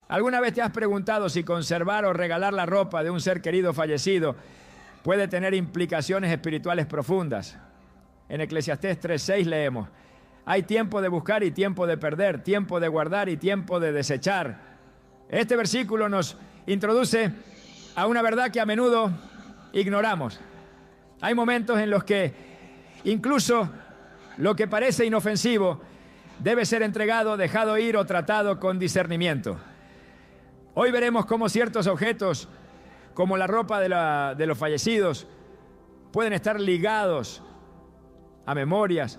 ¿Alguna vez te has preguntado si conservar o regalar la ropa de un ser querido fallecido puede tener implicaciones espirituales profundas? En Eclesiastés 3:6 leemos: hay tiempo de buscar y tiempo de perder, tiempo de guardar y tiempo de desechar. Este versículo nos introduce a una verdad que a menudo ignoramos. Hay momentos en los que incluso lo que parece inofensivo debe ser entregado, dejado ir o tratado con discernimiento. Hoy veremos cómo ciertos objetos, como la ropa de los fallecidos, pueden estar ligados a memorias,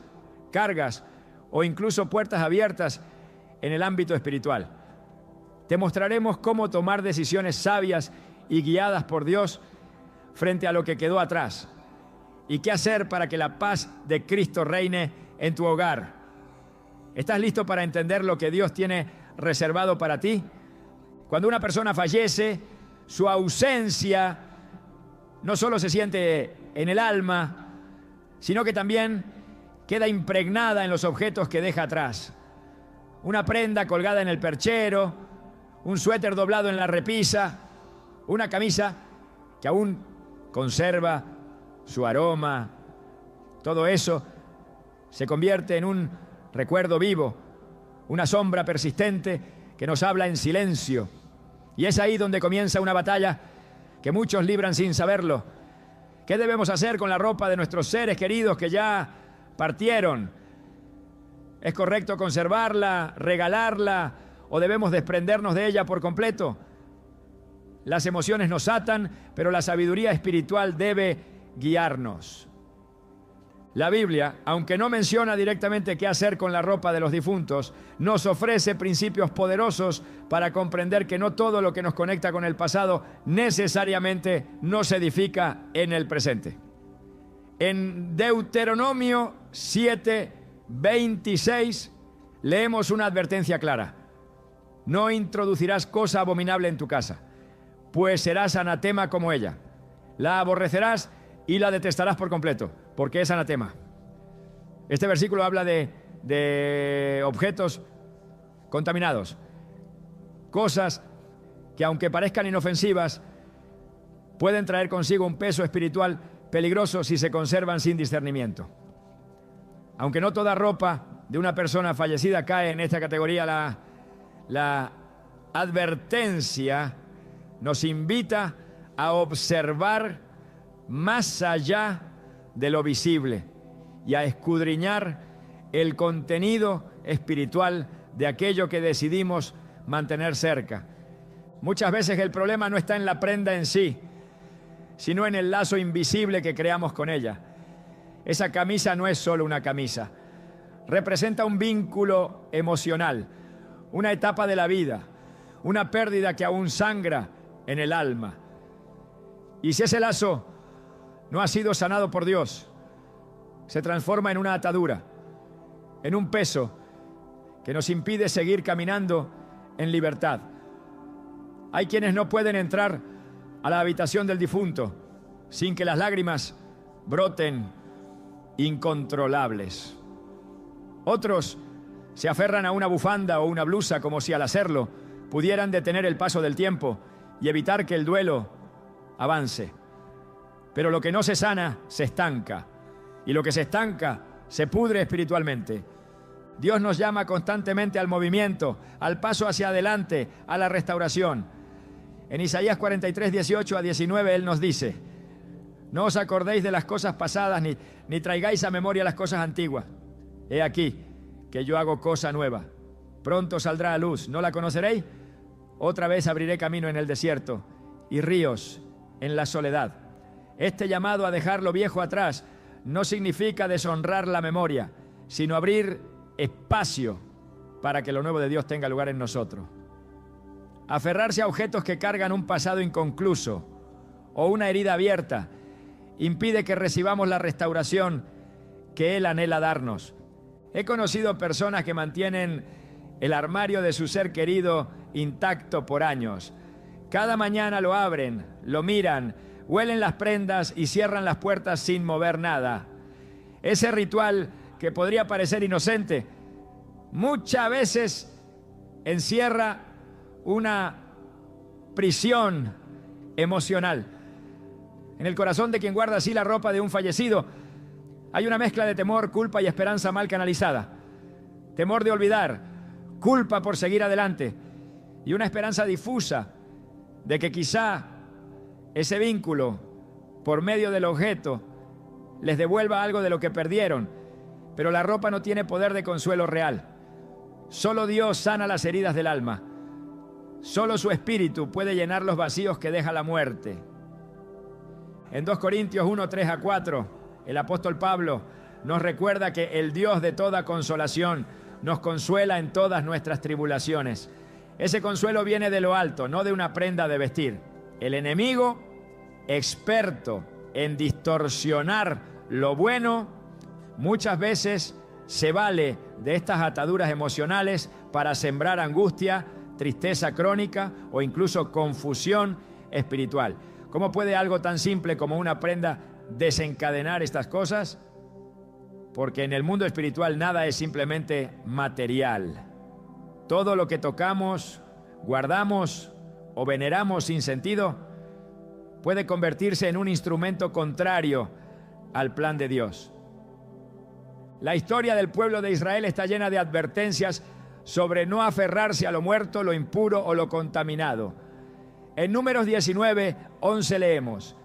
cargas o incluso puertas abiertas en el ámbito espiritual. Te mostraremos cómo tomar decisiones sabias y guiadas por Dios frente a lo que quedó atrás, y qué hacer para que la paz de Cristo reine en tu hogar. ¿Estás listo para entender lo que Dios tiene reservado para ti? Cuando una persona fallece, su ausencia no solo se siente en el alma, sino que también queda impregnada en los objetos que deja atrás. Una prenda colgada en el perchero, un suéter doblado en la repisa, una camisa que aún conserva su aroma. Todo eso se convierte en un recuerdo vivo, una sombra persistente que nos habla en silencio. Y es ahí donde comienza una batalla que muchos libran sin saberlo. ¿Qué debemos hacer con la ropa de nuestros seres queridos que ya partieron? ¿Es correcto conservarla, regalarla, o debemos desprendernos de ella por completo? Las emociones nos atan, pero la sabiduría espiritual debe guiarnos. La Biblia, aunque no menciona directamente qué hacer con la ropa de los difuntos, nos ofrece principios poderosos para comprender que no todo lo que nos conecta con el pasado necesariamente nos edifica en el presente. En Deuteronomio 7:26 leemos una advertencia clara: no introducirás cosa abominable en tu casa, pues serás anatema como ella. La aborrecerás y la detestarás por completo, porque es anatema. Este versículo habla de objetos contaminados, cosas que, aunque parezcan inofensivas, pueden traer consigo un peso espiritual peligroso si se conservan sin discernimiento. Aunque no toda ropa de una persona fallecida cae en esta categoría, la advertencia nos invita a observar más allá de lo visible y a escudriñar el contenido espiritual de aquello que decidimos mantener cerca. Muchas veces el problema no está en la prenda en sí, sino en el lazo invisible que creamos con ella. Esa camisa no es solo una camisa, representa un vínculo emocional, una etapa de la vida, una pérdida que aún sangra en el alma. Y si ese lazo no ha sido sanado por Dios, se transforma en una atadura, en un peso que nos impide seguir caminando en libertad. Hay quienes no pueden entrar a la habitación del difunto sin que las lágrimas broten incontrolables. Otros se aferran a una bufanda o una blusa como si al hacerlo pudieran detener el paso del tiempo y evitar que el duelo avance. Pero lo que no se sana, se estanca. Y lo que se estanca, se pudre espiritualmente. Dios nos llama constantemente al movimiento, al paso hacia adelante, a la restauración. En Isaías 43:18-19, Él nos dice: no os acordéis de las cosas pasadas, ni traigáis a memoria las cosas antiguas. He aquí que yo hago cosa nueva. Pronto saldrá a luz. ¿No la conoceréis? Otra vez abriré camino en el desierto y ríos en la soledad. Este llamado a dejar lo viejo atrás no significa deshonrar la memoria, sino abrir espacio para que lo nuevo de Dios tenga lugar en nosotros. Aferrarse a objetos que cargan un pasado inconcluso o una herida abierta impide que recibamos la restauración que Él anhela darnos. He conocido personas que mantienen el armario de su ser querido intacto por años. Cada mañana lo abren, lo miran, huelen las prendas y cierran las puertas sin mover nada. Ese ritual, que podría parecer inocente, muchas veces encierra una prisión emocional. En el corazón de quien guarda así la ropa de un fallecido hay una mezcla de temor, culpa y esperanza mal canalizada. Temor de olvidar, culpa por seguir adelante y una esperanza difusa de que quizá ese vínculo, por medio del objeto, les devuelva algo de lo que perdieron. Pero la ropa no tiene poder de consuelo real. Solo Dios sana las heridas del alma. Solo su Espíritu puede llenar los vacíos que deja la muerte. En 2 Corintios 1, 3-4, el apóstol Pablo nos recuerda que el Dios de toda consolación nos consuela en todas nuestras tribulaciones. Ese consuelo viene de lo alto, no de una prenda de vestir. El enemigo, experto en distorsionar lo bueno, muchas veces se vale de estas ataduras emocionales para sembrar angustia, tristeza crónica o incluso confusión espiritual. ¿Cómo puede algo tan simple como una prenda desencadenar estas cosas? Porque en el mundo espiritual nada es simplemente material. Todo lo que tocamos, guardamos o veneramos sin sentido puede convertirse en un instrumento contrario al plan de Dios. La historia del pueblo de Israel está llena de advertencias sobre no aferrarse a lo muerto, lo impuro o lo contaminado. En Números 19, 11 leemos: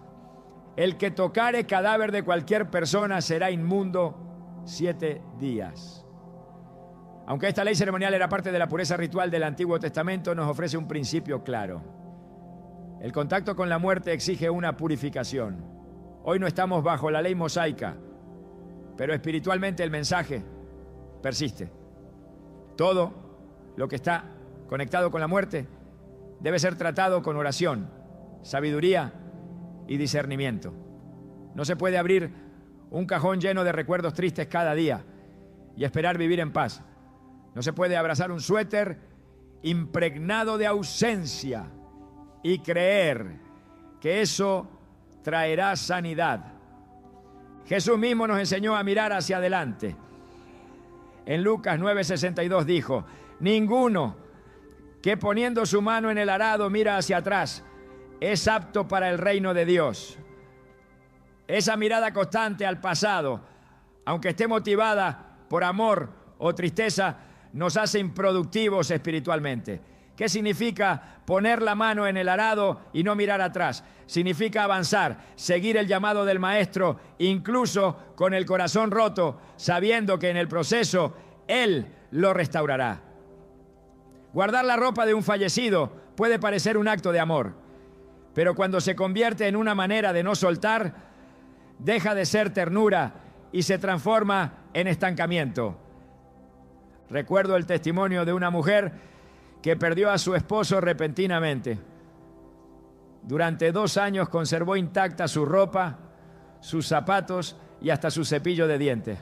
el que tocare cadáver de cualquier persona será inmundo 7 días. Aunque esta ley ceremonial era parte de la pureza ritual del Antiguo Testamento, nos ofrece un principio claro. El contacto con la muerte exige una purificación. Hoy no estamos bajo la ley mosaica, pero espiritualmente el mensaje persiste. Todo lo que está conectado con la muerte debe ser tratado con oración, sabiduría y discernimiento. No se puede abrir un cajón lleno de recuerdos tristes cada día y esperar vivir en paz. No se puede abrazar un suéter impregnado de ausencia y creer que eso traerá sanidad. Jesús mismo nos enseñó a mirar hacia adelante. En Lucas 9:62 dijo: ninguno que poniendo su mano en el arado mira hacia atrás es apto para el reino de Dios. Esa mirada constante al pasado, aunque esté motivada por amor o tristeza, nos hace improductivos espiritualmente. ¿Qué significa poner la mano en el arado y no mirar atrás? Significa avanzar, seguir el llamado del Maestro, incluso con el corazón roto, sabiendo que en el proceso Él lo restaurará. Guardar la ropa de un fallecido puede parecer un acto de amor, pero cuando se convierte en una manera de no soltar, deja de ser ternura y se transforma en estancamiento. Recuerdo el testimonio de una mujer que perdió a su esposo repentinamente. Durante 2 años conservó intacta su ropa, sus zapatos y hasta su cepillo de dientes.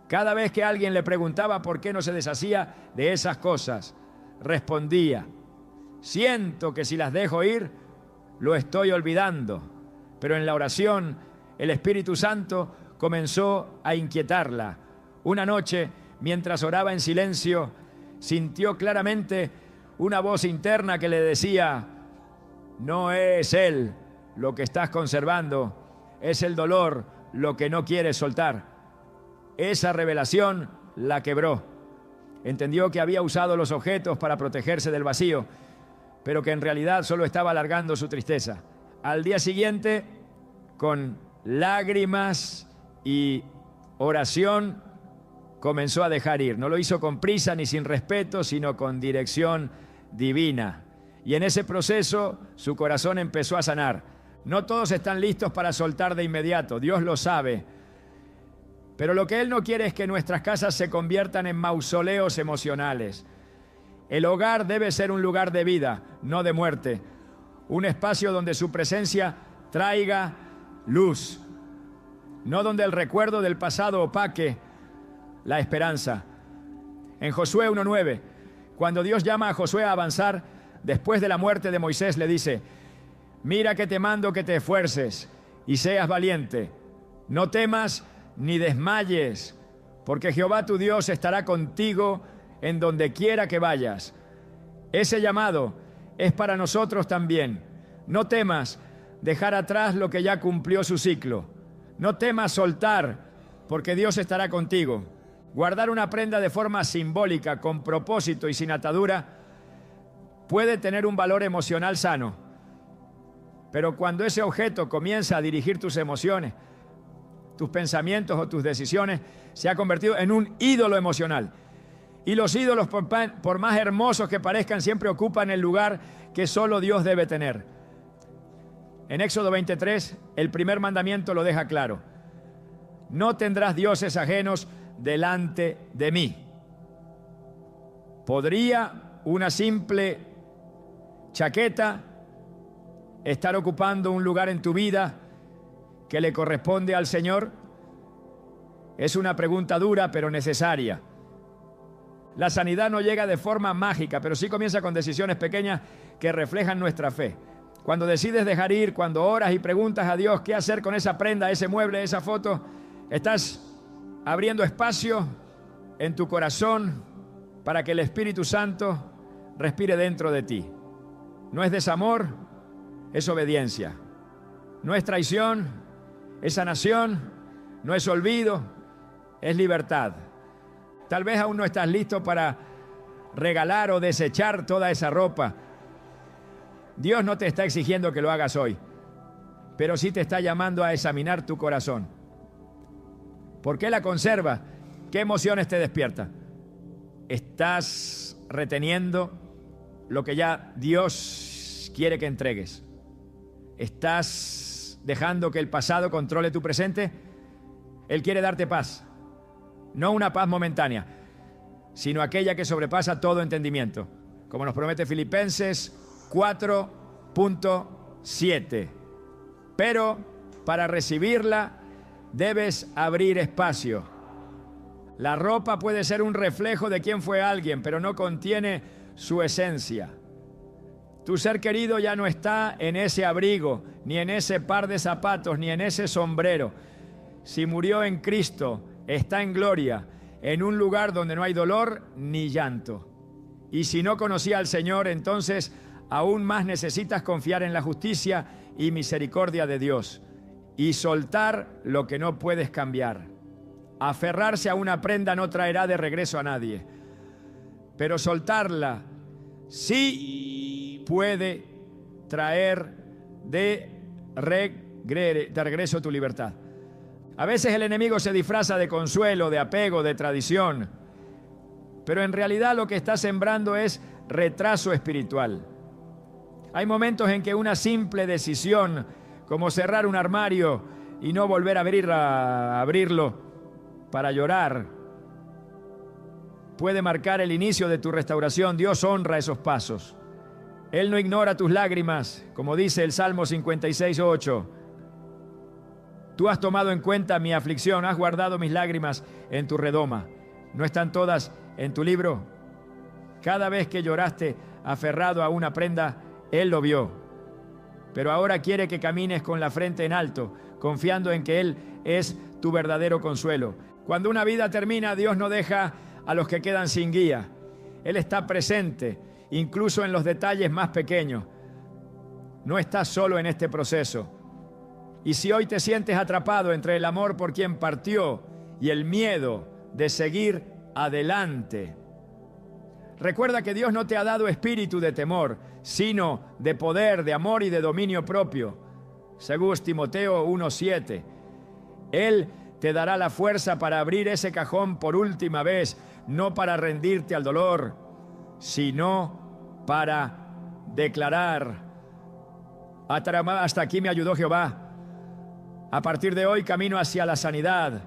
Cada vez que alguien le preguntaba por qué no se deshacía de esas cosas, respondía: siento que si las dejo ir, lo estoy olvidando. Pero en la oración, el Espíritu Santo comenzó a inquietarla. Una noche, mientras oraba en silencio, sintió claramente una voz interna que le decía: no es él lo que estás conservando, es el dolor lo que no quieres soltar. Esa revelación la quebró. Entendió que había usado los objetos para protegerse del vacío, pero que en realidad solo estaba alargando su tristeza. Al día siguiente, con lágrimas y oración, comenzó a dejar ir. No lo hizo con prisa ni sin respeto, sino con dirección divina. Y en ese proceso su corazón empezó a sanar. No todos están listos para soltar de inmediato, Dios lo sabe. Pero lo que Él no quiere es que nuestras casas se conviertan en mausoleos emocionales. El hogar debe ser un lugar de vida, no de muerte. Un espacio donde su presencia traiga luz, no donde el recuerdo del pasado opaque la esperanza. En Josué 1:9, cuando Dios llama a Josué a avanzar después de la muerte de Moisés, le dice: mira que te mando que te esfuerces y seas valiente. No temas ni desmayes, porque Jehová tu Dios estará contigo en donde quiera que vayas. Ese llamado es para nosotros también. No temas dejar atrás lo que ya cumplió su ciclo. No temas soltar, porque Dios estará contigo. Guardar una prenda de forma simbólica, con propósito y sin atadura, puede tener un valor emocional sano. Pero cuando ese objeto comienza a dirigir tus emociones, tus pensamientos o tus decisiones, se ha convertido en un ídolo emocional. Y los ídolos, por más hermosos que parezcan, siempre ocupan el lugar que solo Dios debe tener. En Éxodo 23, el primer mandamiento lo deja claro. No tendrás dioses ajenos delante de mí. ¿Podría una simple chaqueta estar ocupando un lugar en tu vida que le corresponde al Señor? Es una pregunta dura, pero necesaria. La sanidad no llega de forma mágica, pero sí comienza con decisiones pequeñas que reflejan nuestra fe. Cuando decides dejar ir, cuando oras y preguntas a Dios qué hacer con esa prenda, ese mueble, esa foto, estás abriendo espacio en tu corazón para que el Espíritu Santo respire dentro de ti. No es desamor, es obediencia. No es traición, es sanación. No es olvido, es libertad. Tal vez aún no estás listo para regalar o desechar toda esa ropa. Dios no te está exigiendo que lo hagas hoy, pero sí te está llamando a examinar tu corazón. ¿Por qué la conservas? ¿Qué emociones te despierta? ¿Estás reteniendo lo que ya Dios quiere que entregues? ¿Estás dejando que el pasado controle tu presente? Él quiere darte paz, no una paz momentánea, sino aquella que sobrepasa todo entendimiento, como nos promete Filipenses 4.7. Pero para recibirla debes abrir espacio. La ropa puede ser un reflejo de quién fue alguien, pero no contiene su esencia. Tu ser querido ya no está en ese abrigo, ni en ese par de zapatos, ni en ese sombrero. Si murió en Cristo, está en gloria, en un lugar donde no hay dolor ni llanto. Y si no conocía al Señor, entonces aún más necesitas confiar en la justicia y misericordia de Dios y soltar lo que no puedes cambiar. Aferrarse a una prenda no traerá de regreso a nadie, pero soltarla sí puede traer de regreso tu libertad. A veces el enemigo se disfraza de consuelo, de apego, de tradición, pero en realidad lo que está sembrando es retraso espiritual. Hay momentos en que una simple decisión, como cerrar un armario y no volver a abrirlo para llorar, puede marcar el inicio de tu restauración. Dios honra esos pasos. Él no ignora tus lágrimas, como dice el Salmo 56:8. Tú has tomado en cuenta mi aflicción, has guardado mis lágrimas en tu redoma. ¿No están todas en tu libro? Cada vez que lloraste aferrado a una prenda, Él lo vio. Pero ahora quiere que camines con la frente en alto, confiando en que Él es tu verdadero consuelo. Cuando una vida termina, Dios no deja a los que quedan sin guía. Él está presente, incluso en los detalles más pequeños. No estás solo en este proceso. Y si hoy te sientes atrapado entre el amor por quien partió y el miedo de seguir adelante, recuerda que Dios no te ha dado espíritu de temor, sino de poder, de amor y de dominio propio. Según Timoteo 1:7. Él te dará la fuerza para abrir ese cajón por última vez, no para rendirte al dolor, sino para declarar: hasta aquí me ayudó Jehová. A partir de hoy camino hacia la sanidad.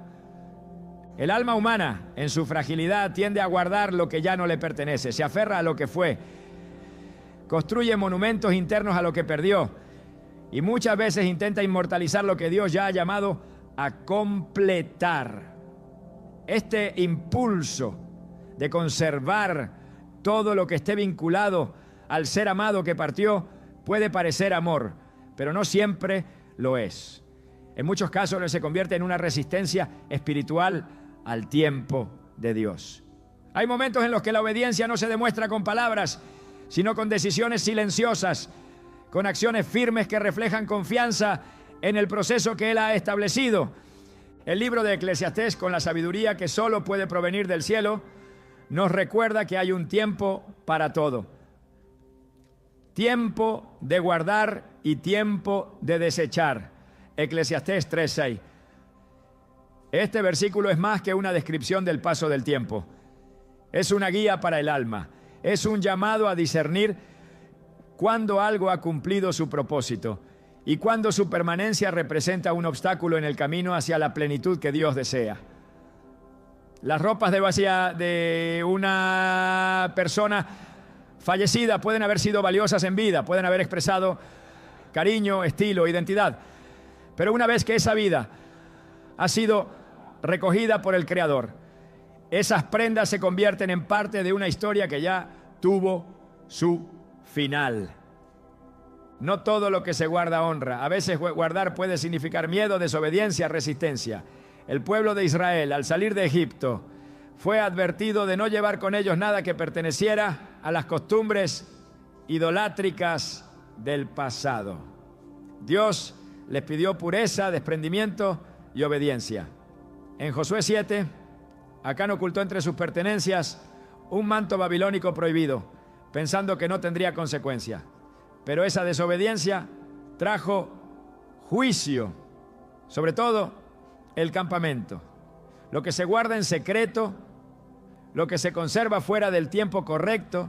El alma humana, en su fragilidad, tiende a guardar lo que ya no le pertenece, se aferra a lo que fue, construye monumentos internos a lo que perdió y muchas veces intenta inmortalizar lo que Dios ya ha llamado a completar. Este impulso de conservar todo lo que esté vinculado al ser amado que partió puede parecer amor, pero no siempre lo es. En muchos casos se convierte en una resistencia espiritual al tiempo de Dios. Hay momentos en los que la obediencia no se demuestra con palabras, sino con decisiones silenciosas, con acciones firmes que reflejan confianza en el proceso que Él ha establecido. El libro de Eclesiastés, con la sabiduría que solo puede provenir del cielo, nos recuerda que hay un tiempo para todo. Tiempo de guardar y tiempo de desechar. Eclesiastés 3:6. Este versículo es más que una descripción del paso del tiempo. Es una guía para el alma. Es un llamado a discernir cuándo algo ha cumplido su propósito y cuándo su permanencia representa un obstáculo en el camino hacia la plenitud que Dios desea. Las ropas de una persona fallecida pueden haber sido valiosas en vida, pueden haber expresado cariño, estilo, identidad. Pero una vez que esa vida ha sido recogida por el Creador, esas prendas se convierten en parte de una historia que ya tuvo su final. No todo lo que se guarda honra. A veces guardar puede significar miedo, desobediencia, resistencia. El pueblo de Israel, al salir de Egipto, fue advertido de no llevar con ellos nada que perteneciera a las costumbres idolátricas del pasado. Dios les pidió pureza, desprendimiento y obediencia. En Josué 7, Acán ocultó entre sus pertenencias un manto babilónico prohibido, pensando que no tendría consecuencia. Pero esa desobediencia trajo juicio, sobre todo el campamento. Lo que se guarda en secreto, lo que se conserva fuera del tiempo correcto,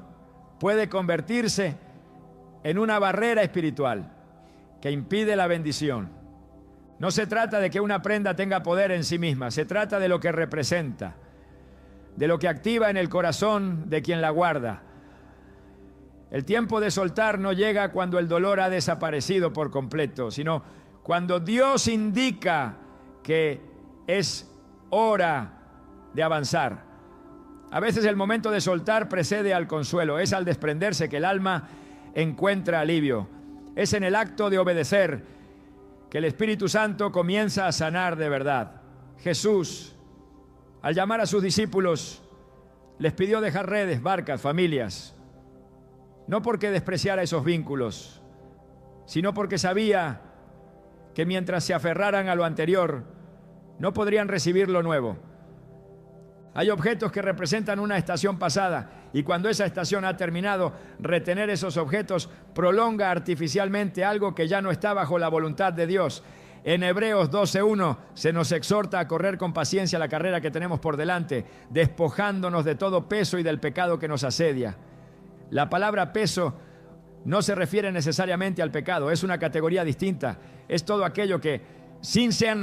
puede convertirse en una barrera espiritual que impide la bendición. No se trata de que una prenda tenga poder en sí misma, se trata de lo que representa, de lo que activa en el corazón de quien la guarda. El tiempo de soltar no llega cuando el dolor ha desaparecido por completo, sino cuando Dios indica que es hora de avanzar. A veces el momento de soltar precede al consuelo. Es al desprenderse que el alma encuentra alivio. Es en el acto de obedecer que el Espíritu Santo comienza a sanar de verdad. Jesús, al llamar a sus discípulos, les pidió dejar redes, barcas, familias. No porque despreciara esos vínculos, sino porque sabía que mientras se aferraran a lo anterior, no podrían recibir lo nuevo. Hay objetos que representan una estación pasada y cuando esa estación ha terminado, retener esos objetos prolonga artificialmente algo que ya no está bajo la voluntad de Dios. En Hebreos 12:1 se nos exhorta a correr con paciencia la carrera que tenemos por delante, despojándonos de todo peso y del pecado que nos asedia. La palabra peso no se refiere necesariamente al pecado, es una categoría distinta. Es todo aquello que sin ser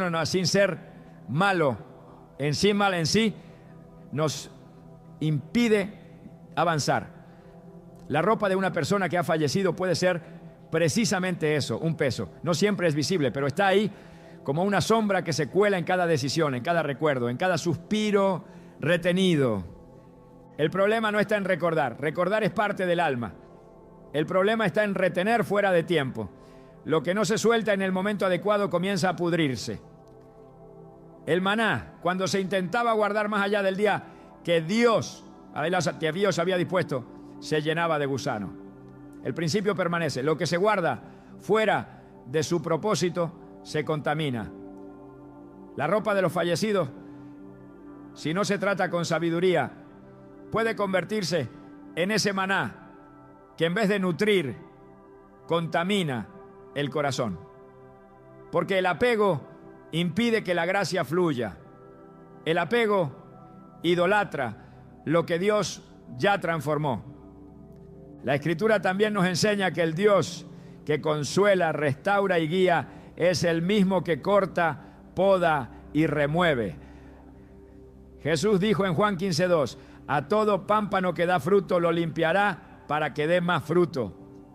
malo en sí, nos impide avanzar. La ropa de una persona que ha fallecido puede ser precisamente eso, un peso. No siempre es visible, pero está ahí como una sombra que se cuela en cada decisión, en cada recuerdo, en cada suspiro retenido. El problema no está en recordar. Recordar es parte del alma. El problema está en retener fuera de tiempo. Lo que no se suelta en el momento adecuado comienza a pudrirse. El maná, cuando se intentaba guardar más allá del día que Dios había dispuesto, se llenaba de gusano. El principio permanece. Lo que se guarda fuera de su propósito se contamina. La ropa de los fallecidos, si no se trata con sabiduría, puede convertirse en ese maná que en vez de nutrir, contamina el corazón. Porque el apego impide que la gracia fluya. El apego idolatra lo que Dios ya transformó. La Escritura también nos enseña que el Dios que consuela, restaura y guía es el mismo que corta, poda y remueve. Jesús dijo en Juan 15:2, a todo pámpano que da fruto lo limpiará para que dé más fruto.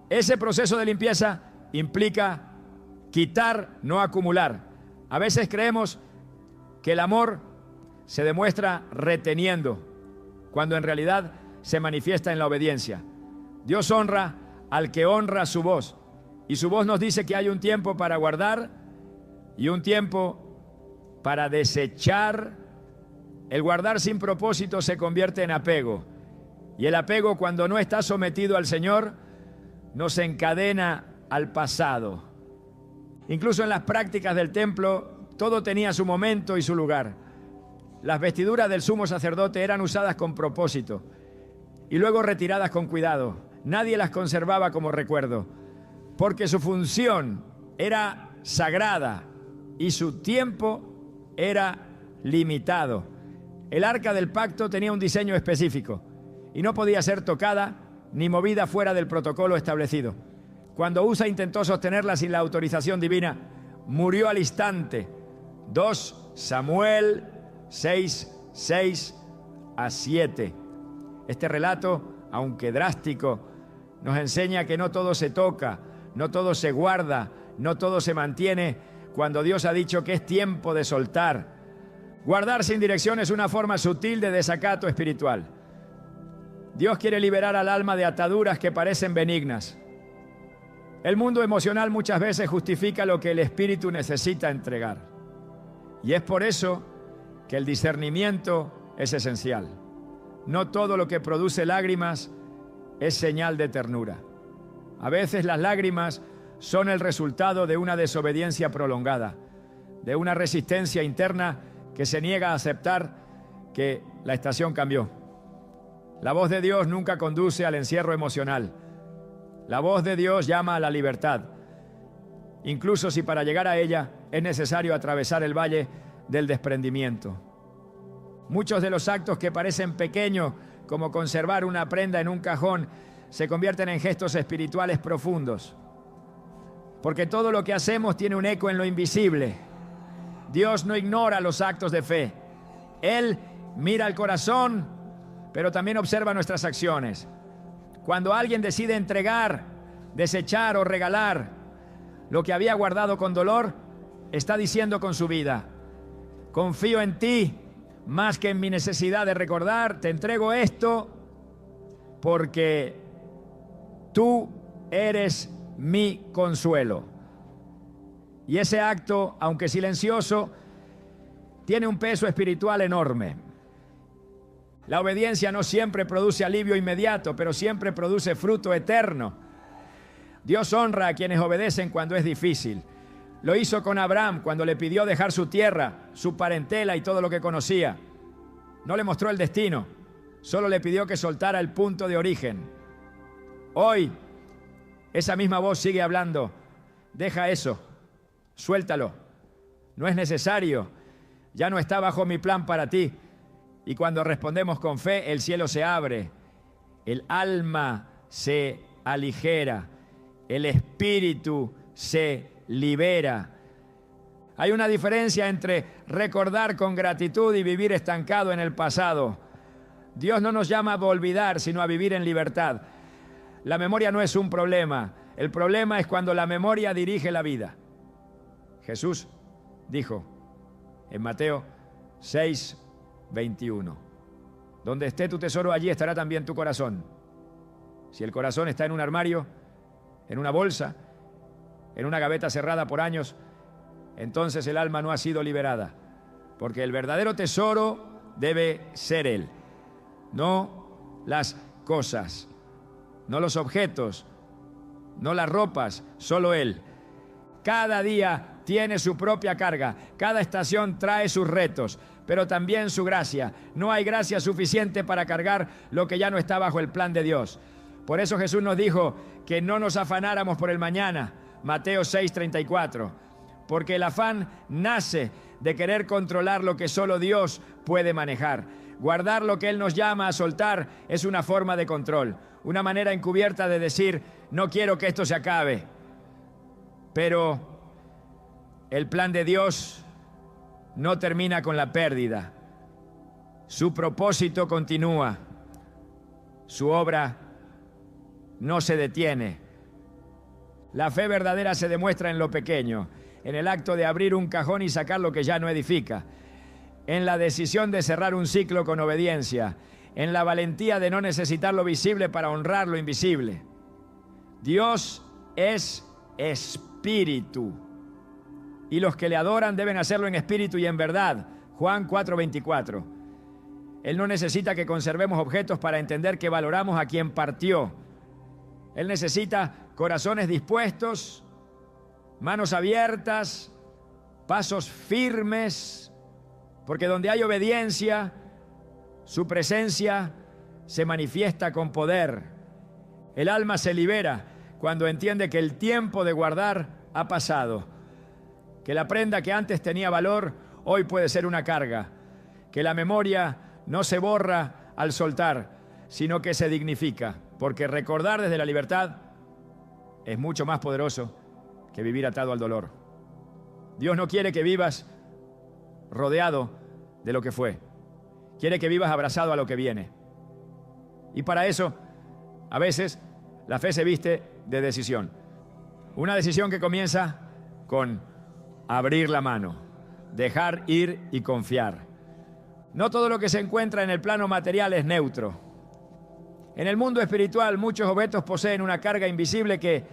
Ese proceso de limpieza implica quitar, no acumular. A veces creemos que el amor se demuestra reteniendo, cuando en realidad se manifiesta en la obediencia. Dios honra al que honra su voz, y su voz nos dice que hay un tiempo para guardar y un tiempo para desechar. El guardar sin propósito se convierte en apego, Y el apego, cuando no está sometido al Señor, nos encadena al pasado. Incluso en las prácticas del templo, todo tenía su momento y su lugar. Las vestiduras del sumo sacerdote eran usadas con propósito y luego retiradas con cuidado. Nadie las conservaba como recuerdo, porque su función era sagrada y su tiempo era limitado. El arca del pacto tenía un diseño específico y no podía ser tocada ni movida fuera del protocolo establecido. Cuando Usa intentó sostenerla sin la autorización divina, murió al instante. 2 Samuel 6:6-7. Este relato, aunque drástico, nos enseña que no todo se toca, no todo se guarda, no todo se mantiene cuando Dios ha dicho que es tiempo de soltar. Guardar sin dirección es una forma sutil de desacato espiritual. Dios quiere liberar al alma de ataduras que parecen benignas. El mundo emocional muchas veces justifica lo que el espíritu necesita entregar. Y es por eso que el discernimiento es esencial. No todo lo que produce lágrimas es señal de ternura. A veces las lágrimas son el resultado de una desobediencia prolongada, de una resistencia interna que se niega a aceptar que la estación cambió. La voz de Dios nunca conduce al encierro emocional. La voz de Dios llama a la libertad, incluso si para llegar a ella es necesario atravesar el valle del desprendimiento. Muchos de los actos que parecen pequeños, como conservar una prenda en un cajón, se convierten en gestos espirituales profundos. Porque todo lo que hacemos tiene un eco en lo invisible. Dios no ignora los actos de fe. Él mira el corazón, pero también observa nuestras acciones. Cuando alguien decide entregar, desechar o regalar lo que había guardado con dolor, está diciendo con su vida: confío en ti más que en mi necesidad de recordar, te entrego esto porque tú eres mi consuelo. Y ese acto, aunque silencioso, tiene un peso espiritual enorme. La obediencia no siempre produce alivio inmediato, pero siempre produce fruto eterno. Dios honra a quienes obedecen cuando es difícil. Lo hizo con Abraham cuando le pidió dejar su tierra, su parentela y todo lo que conocía. No le mostró el destino, solo le pidió que soltara el punto de origen. Hoy, esa misma voz sigue hablando. Deja eso, suéltalo. No es necesario, ya no está bajo mi plan para ti. Y cuando respondemos con fe, el cielo se abre, el alma se aligera, el espíritu se libera. Hay una diferencia entre recordar con gratitud y vivir estancado en el pasado. Dios no nos llama a olvidar, sino a vivir en libertad. La memoria no es un problema. El problema es cuando la memoria dirige la vida. Jesús dijo en Mateo 6:21: donde esté tu tesoro, allí estará también tu corazón. Si el corazón está en un armario, en una bolsa, en una gaveta cerrada por años, entonces el alma no ha sido liberada, porque el verdadero tesoro debe ser Él, no las cosas, no los objetos, no las ropas, solo Él. Cada día tiene su propia carga, cada estación trae sus retos, pero también su gracia. No hay gracia suficiente para cargar lo que ya no está bajo el plan de Dios. Por eso Jesús nos dijo que no nos afanáramos por el mañana, Mateo 6:34, porque el afán nace de querer controlar lo que solo Dios puede manejar. Guardar lo que Él nos llama a soltar es una forma de control, una manera encubierta de decir: no quiero que esto se acabe. Pero el plan de Dios no termina con la pérdida. Su propósito continúa. Su obra no se detiene. La fe verdadera se demuestra en lo pequeño, en el acto de abrir un cajón y sacar lo que ya no edifica, en la decisión de cerrar un ciclo con obediencia, en la valentía de no necesitar lo visible para honrar lo invisible. Dios es espíritu, y los que le adoran deben hacerlo en espíritu y en verdad. Juan 4:24. Él no necesita que conservemos objetos para entender que valoramos a quien partió. Él necesita corazones dispuestos, manos abiertas, pasos firmes, porque donde hay obediencia, su presencia se manifiesta con poder. El alma se libera cuando entiende que el tiempo de guardar ha pasado, que la prenda que antes tenía valor hoy puede ser una carga, que la memoria no se borra al soltar, sino que se dignifica, porque recordar desde la libertad es mucho más poderoso que vivir atado al dolor. Dios no quiere que vivas rodeado de lo que fue. Quiere que vivas abrazado a lo que viene. Y para eso, a veces, la fe se viste de decisión. Una decisión que comienza con abrir la mano, dejar ir y confiar. No todo lo que se encuentra en el plano material es neutro. En el mundo espiritual, muchos objetos poseen una carga invisible que,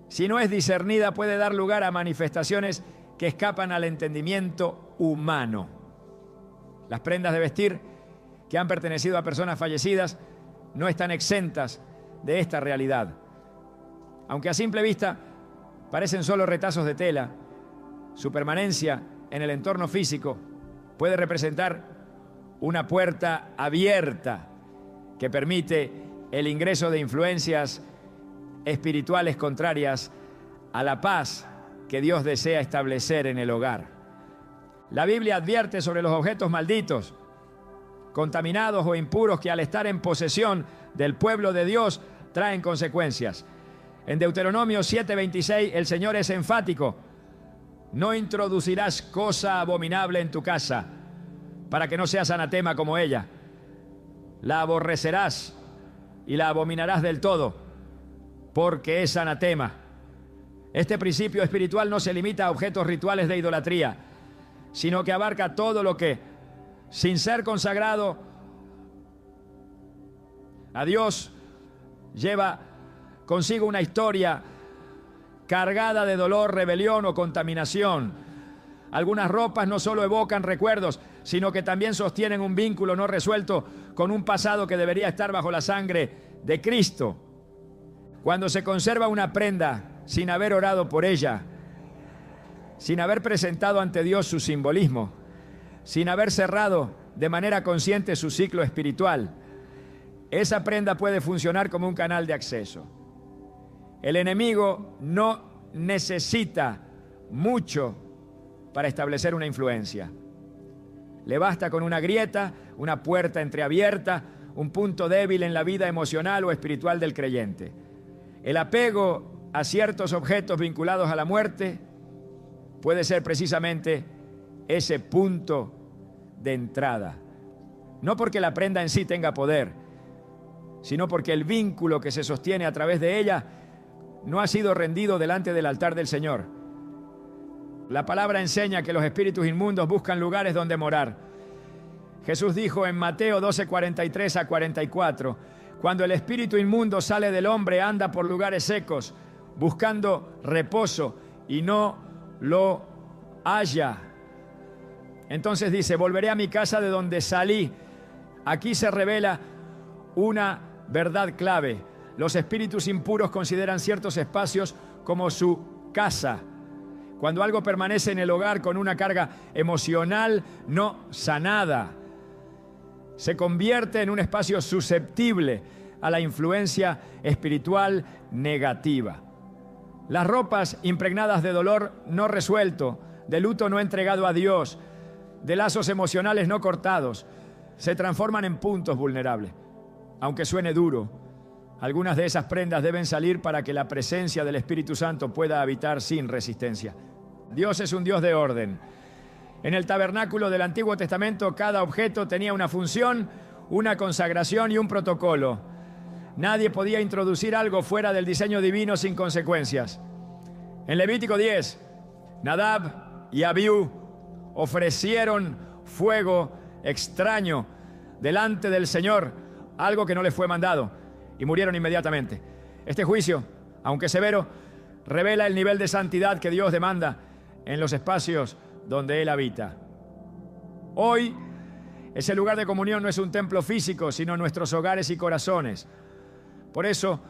si no es discernida, puede dar lugar a manifestaciones que escapan al entendimiento humano. Las prendas de vestir que han pertenecido a personas fallecidas no están exentas de esta realidad. Aunque a simple vista parecen solo retazos de tela, su permanencia en el entorno físico puede representar una puerta abierta que permite el ingreso de influencias espirituales contrarias a la paz que Dios desea establecer en el hogar. La Biblia advierte sobre los objetos malditos, contaminados o impuros que al estar en posesión del pueblo de Dios traen consecuencias. En Deuteronomio 7:26 el Señor es enfático: no introducirás cosa abominable en tu casa, para que no seas anatema como ella. La aborrecerás y la abominarás del todo, porque es anatema. Este principio espiritual no se limita a objetos rituales de idolatría, sino que abarca todo lo que, sin ser consagrado a Dios, lleva consigo una historia cargada de dolor, rebelión o contaminación. Algunas ropas no solo evocan recuerdos, sino que también sostienen un vínculo no resuelto con un pasado que debería estar bajo la sangre de Cristo. Cuando se conserva una prenda sin haber orado por ella, sin haber presentado ante Dios su simbolismo, sin haber cerrado de manera consciente su ciclo espiritual, esa prenda puede funcionar como un canal de acceso. El enemigo no necesita mucho para establecer una influencia. Le basta con una grieta, una puerta entreabierta, un punto débil en la vida emocional o espiritual del creyente. El apego a ciertos objetos vinculados a la muerte puede ser precisamente ese punto de entrada. No porque la prenda en sí tenga poder, sino porque el vínculo que se sostiene a través de ella no ha sido rendido delante del altar del Señor. La palabra enseña que los espíritus inmundos buscan lugares donde morar. Jesús dijo en Mateo 12:43 a 44, cuando el espíritu inmundo sale del hombre, anda por lugares secos, buscando reposo, y no lo halla. Entonces dice: volveré a mi casa de donde salí. Aquí se revela una verdad clave. Los espíritus impuros consideran ciertos espacios como su casa. Cuando algo permanece en el hogar con una carga emocional no sanada, se convierte en un espacio susceptible a la influencia espiritual negativa. Las ropas impregnadas de dolor no resuelto, de luto no entregado a Dios, de lazos emocionales no cortados, se transforman en puntos vulnerables. Aunque suene duro, algunas de esas prendas deben salir para que la presencia del Espíritu Santo pueda habitar sin resistencia. Dios es un Dios de orden. En el tabernáculo del Antiguo Testamento, cada objeto tenía una función, una consagración y un protocolo. Nadie podía introducir algo fuera del diseño divino sin consecuencias. En Levítico 10, Nadab y Abiú ofrecieron fuego extraño delante del Señor, algo que no les fue mandado, y murieron inmediatamente. Este juicio, aunque severo, revela el nivel de santidad que Dios demanda en los espacios donde Él habita. Hoy, Ese lugar de comunión no es un templo físico, sino nuestros hogares y corazones. Por eso,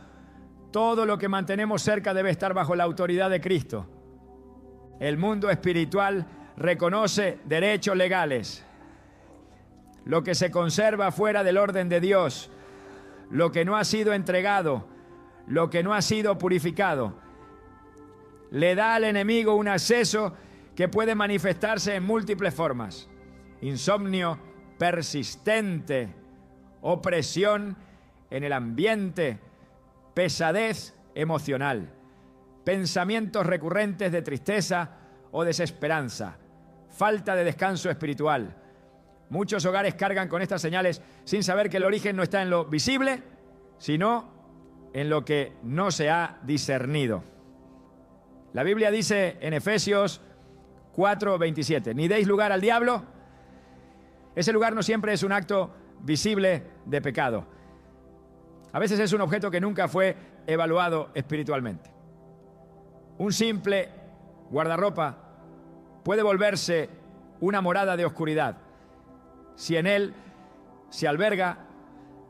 todo lo que mantenemos cerca debe estar bajo la autoridad de Cristo. El mundo espiritual reconoce derechos legales. Lo que se conserva fuera del orden de Dios, lo que no ha sido entregado, lo que no ha sido purificado, le da al enemigo un acceso que puede manifestarse en múltiples formas. Insomnio persistente, opresión en el ambiente, pesadez emocional, pensamientos recurrentes de tristeza o desesperanza, falta de descanso espiritual. Muchos hogares cargan con estas señales sin saber que el origen no está en lo visible, sino en lo que no se ha discernido. La Biblia dice en Efesios 4:27, ni deis lugar al diablo. Ese lugar no siempre es un acto visible de pecado. A veces es un objeto que nunca fue evaluado espiritualmente. Un simple guardarropa puede volverse una morada de oscuridad si en él se alberga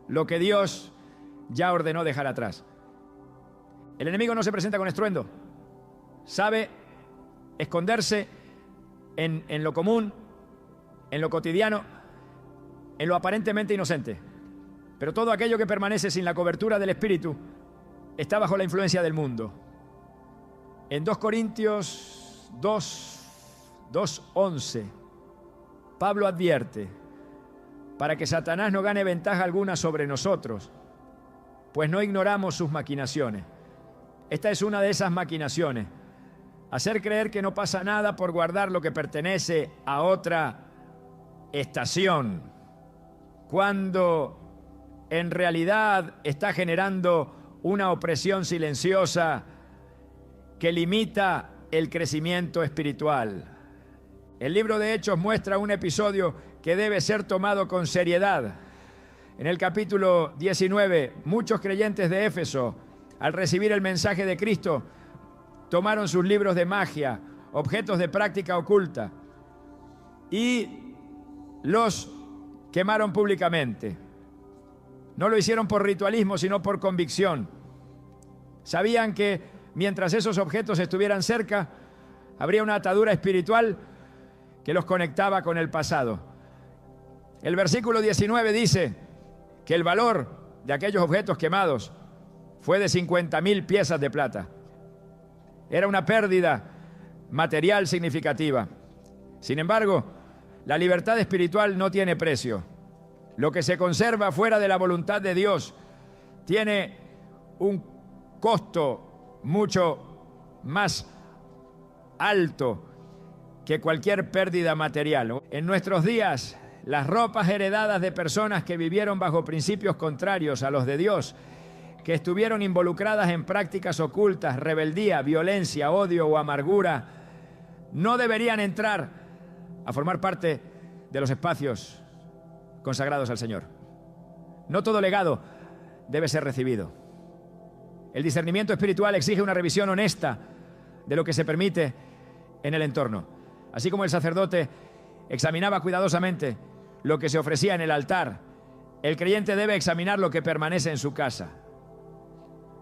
lo que Dios ya ordenó dejar atrás. El enemigo no se presenta con estruendo. Sabe esconderse en lo común, en lo cotidiano, en lo aparentemente inocente. Pero todo aquello que permanece sin la cobertura del Espíritu está bajo la influencia del mundo. En 2 Corintios 2:11, Pablo advierte, para que Satanás no gane ventaja alguna sobre nosotros, pues no ignoramos sus maquinaciones. Esta es una de esas maquinaciones. Hacer creer que no pasa nada por guardar lo que pertenece a otra estación, cuando en realidad está generando una opresión silenciosa que limita el crecimiento espiritual. El libro de Hechos muestra un episodio que debe ser tomado con seriedad. En el capítulo 19, muchos creyentes de Éfeso, al recibir el mensaje de Cristo, tomaron sus libros de magia, objetos de práctica oculta, y los quemaron públicamente. No lo hicieron por ritualismo, sino por convicción. Sabían que mientras esos objetos estuvieran cerca, habría una atadura espiritual que los conectaba con el pasado. El versículo 19 dice que el valor de aquellos objetos quemados fue de 50,000 piezas de plata. Era una pérdida material significativa. Sin embargo, la libertad espiritual no tiene precio. Lo que se conserva fuera de la voluntad de Dios tiene un costo mucho más alto que cualquier pérdida material. En nuestros días, las ropas heredadas de personas que vivieron bajo principios contrarios a los de Dios, que estuvieron involucradas en prácticas ocultas, rebeldía, violencia, odio o amargura, no deberían entrar a formar parte de los espacios consagrados al Señor. No todo legado debe ser recibido. El discernimiento espiritual exige una revisión honesta de lo que se permite en el entorno. Así como el sacerdote examinaba cuidadosamente lo que se ofrecía en el altar, el creyente debe examinar lo que permanece en su casa.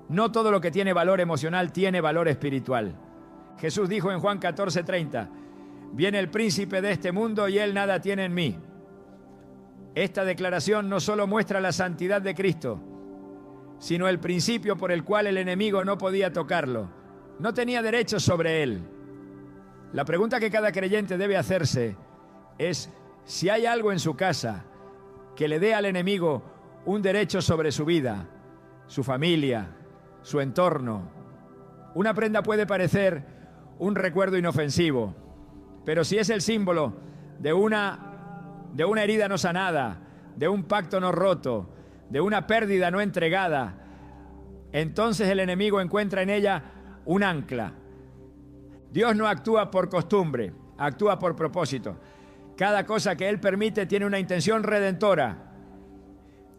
No todo lo que tiene valor emocional tiene valor espiritual. Jesús dijo en Juan 14:30, viene el príncipe de este mundo y él nada tiene en mí. Esta declaración no solo muestra la santidad de Cristo, sino el principio por el cual el enemigo no podía tocarlo. No tenía derecho sobre él. La pregunta que cada creyente debe hacerse es si hay algo en su casa que le dé al enemigo un derecho sobre su vida, su familia, su entorno. Una prenda puede parecer un recuerdo inofensivo, pero si es el símbolo de una herida no sanada, de un pacto no roto, de una pérdida no entregada, entonces el enemigo encuentra en ella un ancla. Dios no actúa por costumbre, actúa por propósito. Cada cosa que Él permite tiene una intención redentora.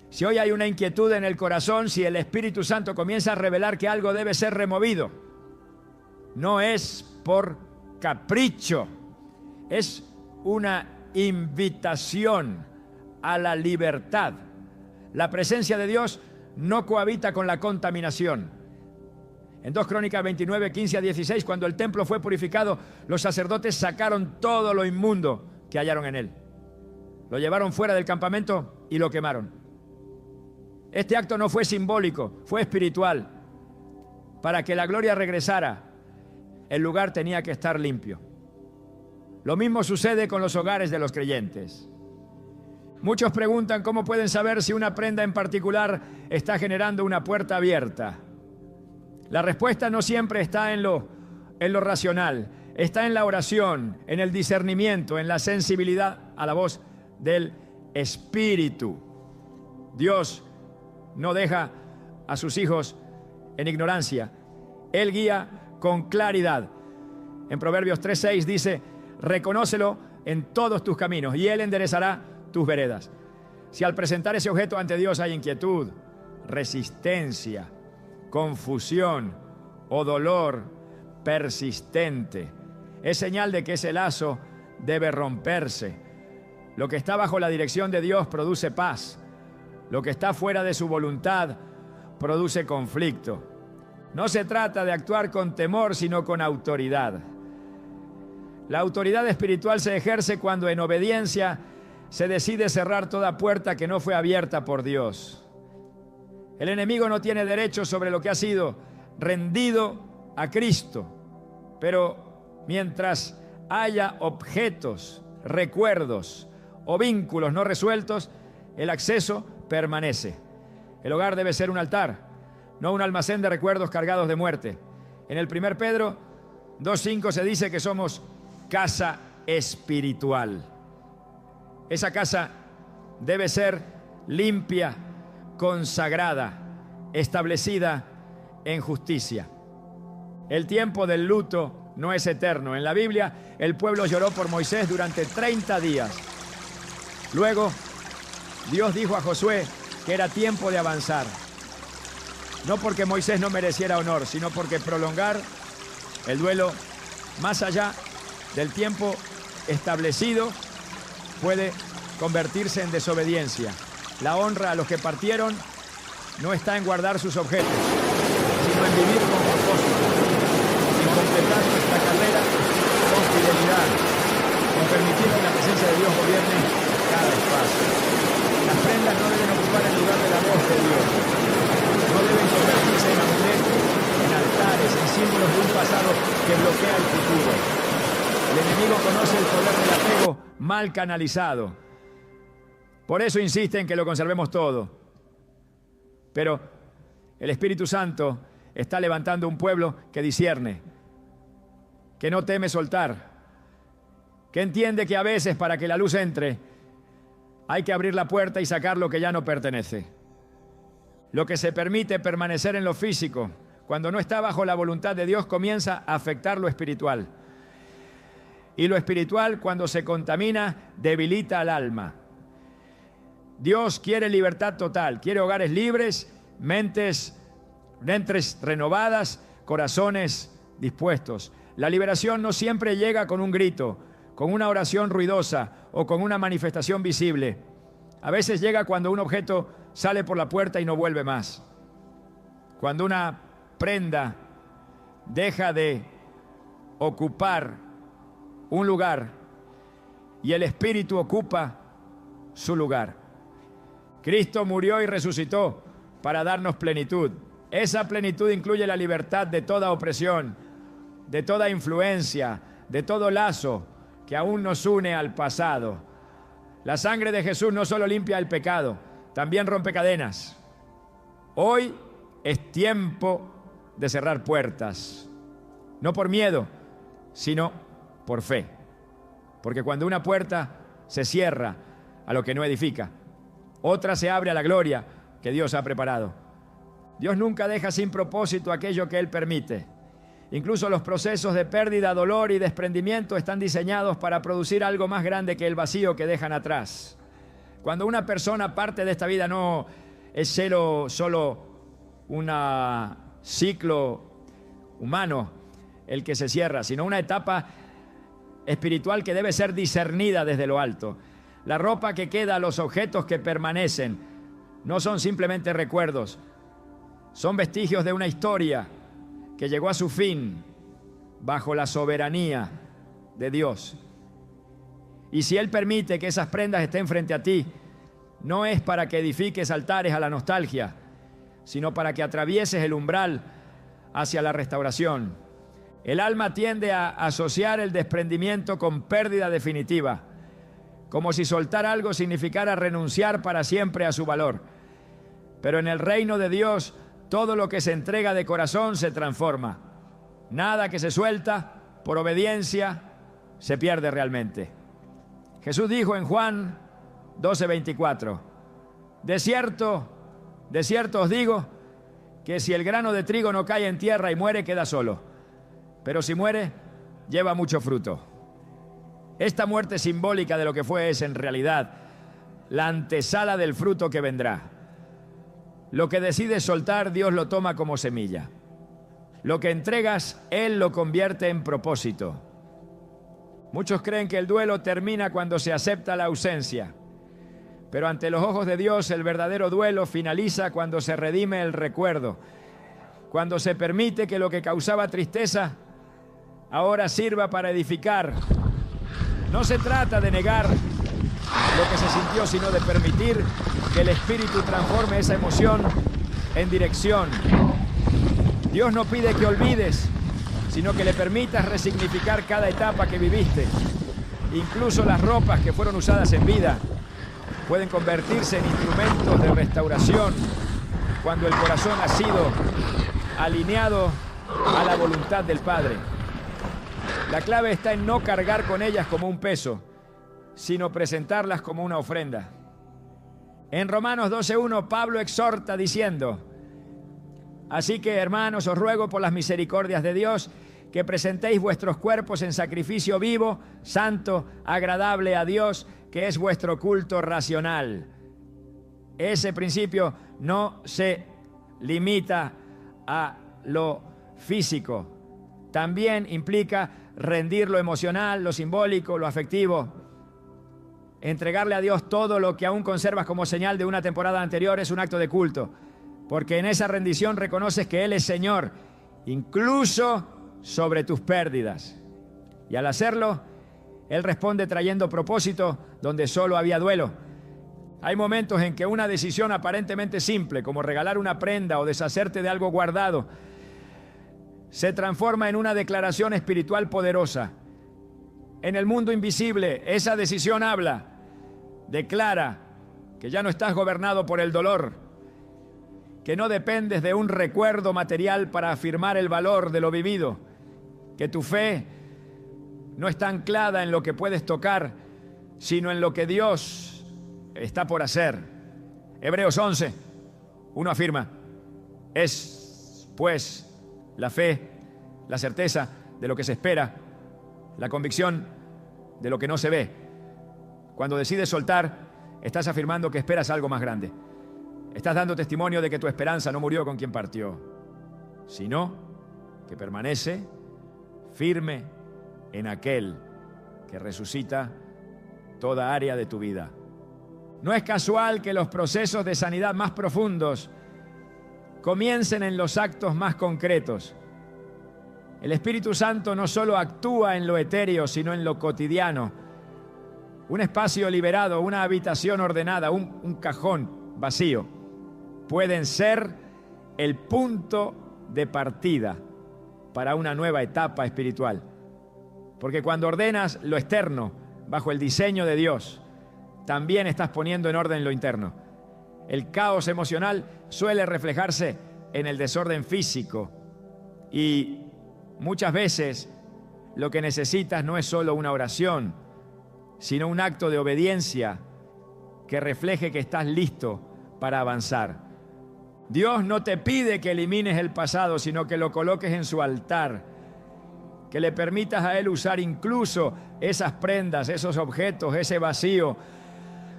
Si hoy hay una inquietud en el corazón, si el Espíritu Santo comienza a revelar que algo debe ser removido, no es por capricho, es una invitación a la libertad. La presencia de Dios no cohabita con la contaminación. En 2 Crónicas 29, 15 a 16, cuando el templo fue purificado, los sacerdotes sacaron todo lo inmundo que hallaron en él. Lo llevaron fuera del campamento y lo quemaron. Este acto no fue simbólico, fue espiritual. Para que la gloria regresara, el lugar tenía que estar limpio. Lo mismo sucede con los hogares de los creyentes. Muchos preguntan cómo pueden saber si una prenda en particular está generando una puerta abierta. La respuesta no siempre está en lo racional, está en la oración, en el discernimiento, en la sensibilidad a la voz del Espíritu. Dios no deja a sus hijos en ignorancia. Él guía con claridad. En Proverbios 3:6 dice: reconócelo en todos tus caminos y Él enderezará tus veredas. Si al presentar ese objeto ante Dios hay inquietud, resistencia, confusión o dolor persistente, es señal de que ese lazo debe romperse. Lo que está bajo la dirección de Dios produce paz. Lo que está fuera de su voluntad produce conflicto. No se trata de actuar con temor, sino con autoridad. La autoridad espiritual se ejerce cuando en obediencia se decide cerrar toda puerta que no fue abierta por Dios. El enemigo no tiene derecho sobre lo que ha sido rendido a Cristo, pero mientras haya objetos, recuerdos o vínculos no resueltos, el acceso permanece. El hogar debe ser un altar, no un almacén de recuerdos cargados de muerte. En el 1 Pedro 2:5 se dice que somos casa espiritual. Esa casa debe ser limpia, consagrada, establecida en justicia. El tiempo del luto no es eterno. En la Biblia, el pueblo lloró por Moisés durante 30 días. Luego, Dios dijo a Josué que era tiempo de avanzar. No porque Moisés no mereciera honor, sino porque prolongar el duelo más allá del tiempo establecido puede convertirse en desobediencia. La honra a los que partieron no está en guardar sus objetos, sino en vivir con propósito, en completar nuestra carrera con fidelidad, en permitir que la presencia de Dios gobierne cada espacio. Las prendas no deben ocupar el lugar de la voz de Dios, no deben convertirse en amuletos, en altares, en símbolos de un pasado que bloquea el futuro. El enemigo conoce el poder del apego mal canalizado. Por eso insiste en que lo conservemos todo. Pero el Espíritu Santo está levantando un pueblo que discierne, que no teme soltar, que entiende que a veces para que la luz entre hay que abrir la puerta y sacar lo que ya no pertenece. Lo que se permite permanecer en lo físico, cuando no está bajo la voluntad de Dios, comienza a afectar lo espiritual. Y lo espiritual, cuando se contamina, debilita al alma. Dios quiere libertad total, quiere hogares libres, mentes renovadas, corazones dispuestos. La liberación no siempre llega con un grito, con una oración ruidosa o con una manifestación visible. A veces llega cuando un objeto sale por la puerta y no vuelve más. Cuando una prenda deja de ocupar un lugar y el Espíritu ocupa su lugar. Cristo murió y resucitó para darnos plenitud. Esa plenitud incluye la libertad de toda opresión, de toda influencia, de todo lazo que aún nos une al pasado. La sangre de Jesús no solo limpia el pecado, también rompe cadenas. Hoy es tiempo de cerrar puertas, no por miedo, sino por fe. Porque cuando una puerta se cierra a lo que no edifica, otra se abre a la gloria que Dios ha preparado. Dios nunca deja sin propósito aquello que Él permite. Incluso los procesos de pérdida, dolor y desprendimiento están diseñados para producir algo más grande que el vacío que dejan atrás. Cuando una persona parte de esta vida, no es solo un ciclo humano el que se cierra, sino una etapa espiritual que debe ser discernida desde lo alto. La ropa que queda, los objetos que permanecen, no son simplemente recuerdos, son vestigios de una historia que llegó a su fin bajo la soberanía de Dios. Y si Él permite que esas prendas estén frente a ti, no es para que edifiques altares a la nostalgia, sino para que atravieses el umbral hacia la restauración. El alma tiende a asociar el desprendimiento con pérdida definitiva, como si soltar algo significara renunciar para siempre a su valor. Pero en el reino de Dios, todo lo que se entrega de corazón se transforma. Nada que se suelta por obediencia se pierde realmente. Jesús dijo en Juan 12:24, de cierto os digo que si el grano de trigo no cae en tierra y muere, queda solo. Pero si muere, lleva mucho fruto. Esta muerte simbólica de lo que fue es en realidad la antesala del fruto que vendrá. Lo que decides soltar, Dios lo toma como semilla. Lo que entregas, Él lo convierte en propósito. Muchos creen que el duelo termina cuando se acepta la ausencia, pero ante los ojos de Dios el verdadero duelo finaliza cuando se redime el recuerdo, cuando se permite que lo que causaba tristeza ahora sirva para edificar. No se trata de negar lo que se sintió, sino de permitir que el Espíritu transforme esa emoción en dirección. Dios no pide que olvides, sino que le permitas resignificar cada etapa que viviste. Incluso las ropas que fueron usadas en vida pueden convertirse en instrumentos de restauración cuando el corazón ha sido alineado a la voluntad del Padre. La clave está en no cargar con ellas como un peso, sino presentarlas como una ofrenda. En Romanos 12:1, Pablo exhorta diciendo: así que, hermanos, os ruego por las misericordias de Dios que presentéis vuestros cuerpos en sacrificio vivo, santo, agradable a Dios, que es vuestro culto racional. Ese principio no se limita a lo físico. También implica rendir lo emocional, lo simbólico, lo afectivo. Entregarle a Dios todo lo que aún conservas como señal de una temporada anterior es un acto de culto, porque en esa rendición reconoces que Él es Señor, incluso sobre tus pérdidas. Y al hacerlo, Él responde trayendo propósito donde solo había duelo. Hay momentos en que una decisión aparentemente simple, como regalar una prenda o deshacerte de algo guardado, se transforma en una declaración espiritual poderosa. En el mundo invisible, esa decisión habla, declara que ya no estás gobernado por el dolor, que no dependes de un recuerdo material para afirmar el valor de lo vivido, que tu fe no está anclada en lo que puedes tocar, sino en lo que Dios está por hacer. Hebreos 11:1 afirma: es, pues, la fe, la certeza de lo que se espera, la convicción de lo que no se ve. Cuando decides soltar, estás afirmando que esperas algo más grande. Estás dando testimonio de que tu esperanza no murió con quien partió, sino que permanece firme en aquel que resucita toda área de tu vida. No es casual que los procesos de sanidad más profundos comiencen en los actos más concretos. El Espíritu Santo no solo actúa en lo etéreo, sino en lo cotidiano. Un espacio liberado, una habitación ordenada, un cajón vacío, pueden ser el punto de partida para una nueva etapa espiritual. Porque cuando ordenas lo externo bajo el diseño de Dios, también estás poniendo en orden lo interno. El caos emocional suele reflejarse en el desorden físico y muchas veces lo que necesitas no es solo una oración, sino un acto de obediencia que refleje que estás listo para avanzar. Dios no te pide que elimines el pasado, sino que lo coloques en su altar, que le permitas a Él usar incluso esas prendas, esos objetos, ese vacío,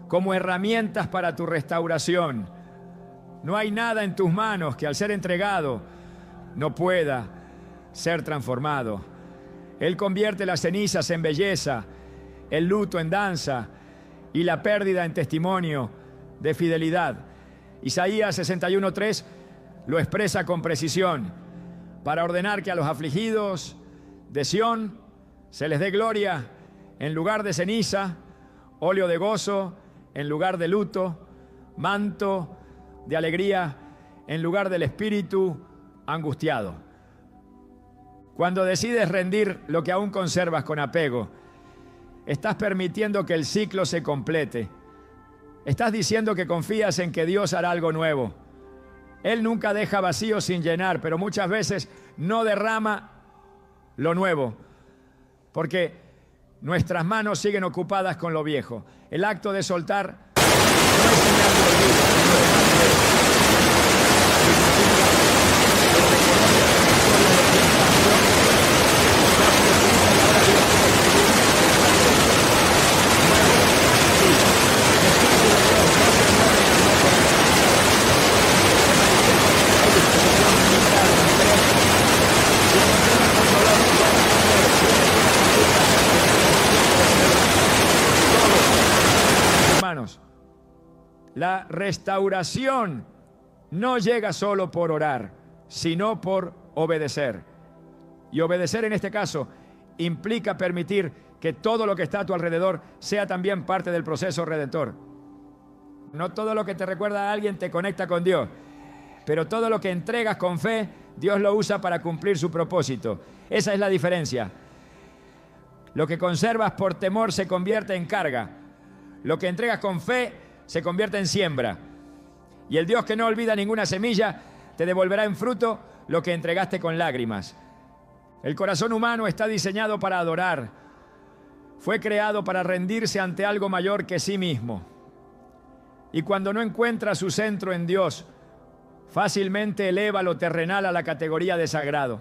como herramientas para tu restauración. No hay nada en tus manos que al ser entregado no pueda ser transformado. Él convierte las cenizas en belleza, el luto en danza y la pérdida en testimonio de fidelidad. Isaías 61:3 lo expresa con precisión, para ordenar que a los afligidos de Sión se les dé gloria en lugar de ceniza, óleo de gozo en lugar de luto, manto de alegría en lugar del espíritu angustiado. Cuando decides rendir lo que aún conservas con apego, estás permitiendo que el ciclo se complete. Estás diciendo que confías en que Dios hará algo nuevo. Él nunca deja vacío sin llenar, pero muchas veces no derrama lo nuevo, porque nuestras manos siguen ocupadas con lo viejo. El acto de soltar no es señal de olvido. Hermanos, la restauración no llega solo por orar, sino por obedecer. Y obedecer en este caso implica permitir que todo lo que está a tu alrededor sea también parte del proceso redentor. No todo lo que te recuerda a alguien te conecta con Dios, pero todo lo que entregas con fe, Dios lo usa para cumplir su propósito. Esa es la diferencia. Lo que conservas por temor se convierte en carga. Lo que entregas con fe se convierte en siembra. Y el Dios que no olvida ninguna semilla te devolverá en fruto lo que entregaste con lágrimas. El corazón humano está diseñado para adorar. Fue creado para rendirse ante algo mayor que sí mismo. Y cuando no encuentra su centro en Dios, fácilmente eleva lo terrenal a la categoría de sagrado.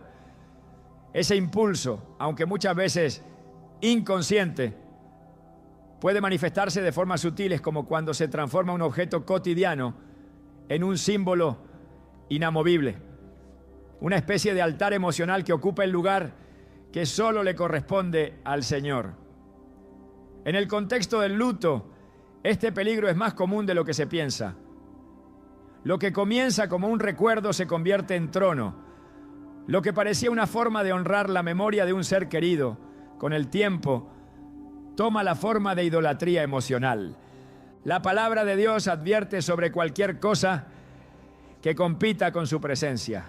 Ese impulso, aunque muchas veces inconsciente, puede manifestarse de formas sutiles, como cuando se transforma un objeto cotidiano en un símbolo inamovible, una especie de altar emocional que ocupa el lugar que solo le corresponde al Señor. En el contexto del luto, este peligro es más común de lo que se piensa. Lo que comienza como un recuerdo se convierte en trono. Lo que parecía una forma de honrar la memoria de un ser querido, con el tiempo, toma la forma de idolatría emocional. La palabra de Dios advierte sobre cualquier cosa que compita con su presencia.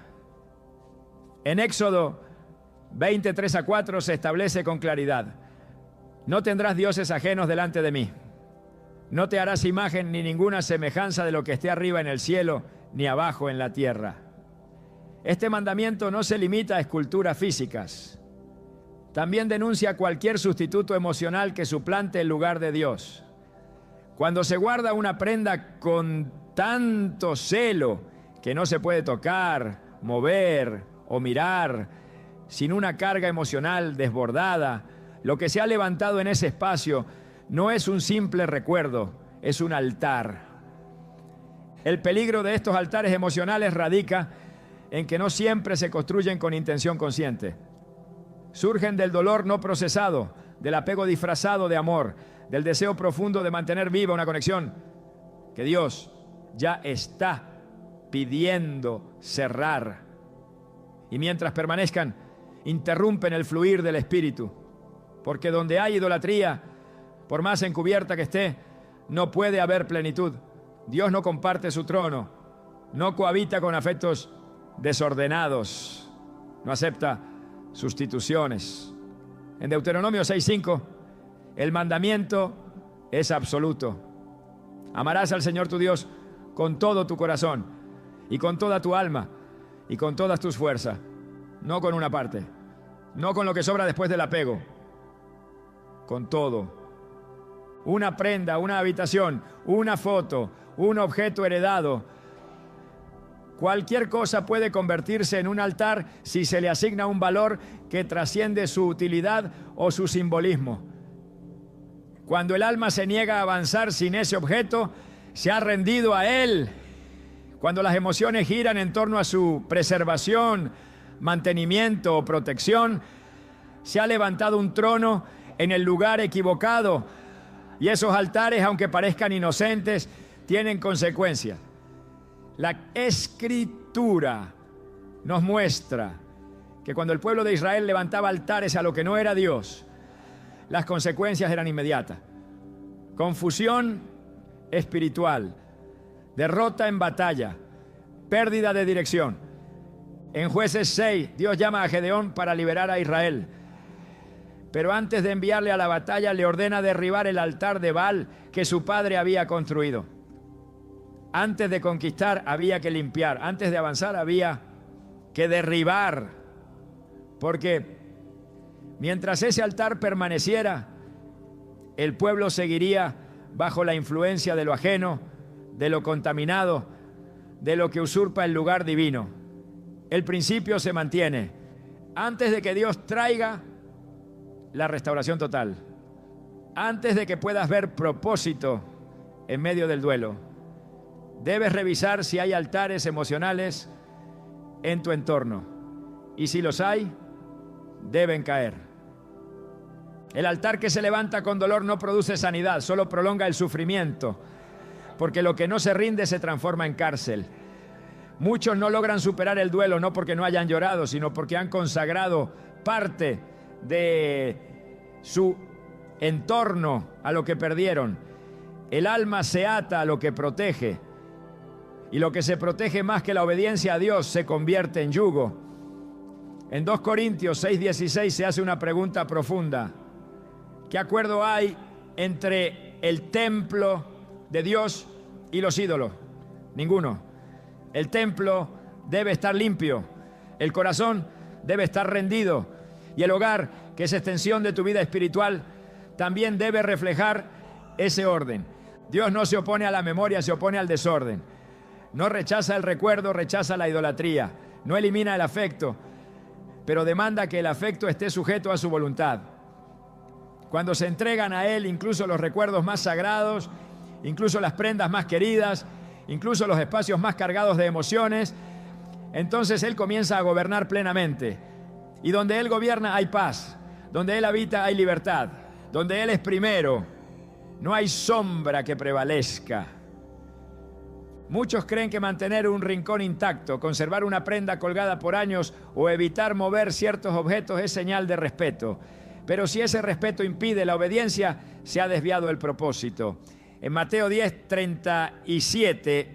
En Éxodo 20:3-4 se establece con claridad: no tendrás dioses ajenos delante de mí. No te harás imagen ni ninguna semejanza de lo que esté arriba en el cielo, ni abajo en la tierra. Este mandamiento no se limita a esculturas físicas. También denuncia cualquier sustituto emocional que suplante el lugar de Dios. Cuando se guarda una prenda con tanto celo que no se puede tocar, mover o mirar, sin una carga emocional desbordada, lo que se ha levantado en ese espacio no es un simple recuerdo, es un altar. El peligro de estos altares emocionales radica en que no siempre se construyen con intención consciente. Surgen del dolor no procesado, del apego disfrazado de amor, del deseo profundo de mantener viva una conexión que Dios ya está pidiendo cerrar. Y mientras permanezcan, interrumpen el fluir del espíritu, porque donde hay idolatría, por más encubierta que esté, no puede haber plenitud. Dios no comparte su trono, no cohabita con afectos desordenados, no acepta sustituciones. En Deuteronomio 6:5, el mandamiento es absoluto. Amarás al Señor tu Dios con todo tu corazón y con toda tu alma y con todas tus fuerzas, no con una parte, no con lo que sobra después del apego, con todo. Una prenda, una habitación, una foto, un objeto heredado, cualquier cosa puede convertirse en un altar si se le asigna un valor que trasciende su utilidad o su simbolismo. Cuando el alma se niega a avanzar sin ese objeto, se ha rendido a él. Cuando las emociones giran en torno a su preservación, mantenimiento o protección, se ha levantado un trono en el lugar equivocado. Y esos altares, aunque parezcan inocentes, tienen consecuencias. La Escritura nos muestra que cuando el pueblo de Israel levantaba altares a lo que no era Dios, las consecuencias eran inmediatas. Confusión espiritual, derrota en batalla, pérdida de dirección. En Jueces 6, Dios llama a Gedeón para liberar a Israel. Pero antes de enviarle a la batalla, le ordena derribar el altar de Baal que su padre había construido. Antes de conquistar había que limpiar, antes de avanzar había que derribar, porque mientras ese altar permaneciera, el pueblo seguiría bajo la influencia de lo ajeno, de lo contaminado, de lo que usurpa el lugar divino. El principio se mantiene antes de que Dios traiga la restauración total, antes de que puedas ver propósito en medio del duelo. Debes revisar si hay altares emocionales en tu entorno, y si los hay, deben caer. El altar que se levanta con dolor no produce sanidad, solo prolonga el sufrimiento, porque lo que no se rinde se transforma en cárcel. Muchos no logran superar el duelo, no porque no hayan llorado, sino porque han consagrado parte de su entorno a lo que perdieron. El alma se ata a lo que protege, y lo que se protege más que la obediencia a Dios se convierte en yugo. En 2 Corintios 6:16 se hace una pregunta profunda. ¿Qué acuerdo hay entre el templo de Dios y los ídolos? Ninguno. El templo debe estar limpio, el corazón debe estar rendido, y el hogar, que es extensión de tu vida espiritual, también debe reflejar ese orden. Dios no se opone a la memoria, se opone al desorden. No rechaza el recuerdo, rechaza la idolatría. No elimina el afecto, pero demanda que el afecto esté sujeto a su voluntad. Cuando se entregan a Él incluso los recuerdos más sagrados, incluso las prendas más queridas, incluso los espacios más cargados de emociones, entonces Él comienza a gobernar plenamente. Y donde Él gobierna hay paz, donde Él habita hay libertad, donde Él es primero, no hay sombra que prevalezca. Muchos creen que mantener un rincón intacto, conservar una prenda colgada por años o evitar mover ciertos objetos es señal de respeto. Pero si ese respeto impide la obediencia, se ha desviado el propósito. En Mateo 10:37,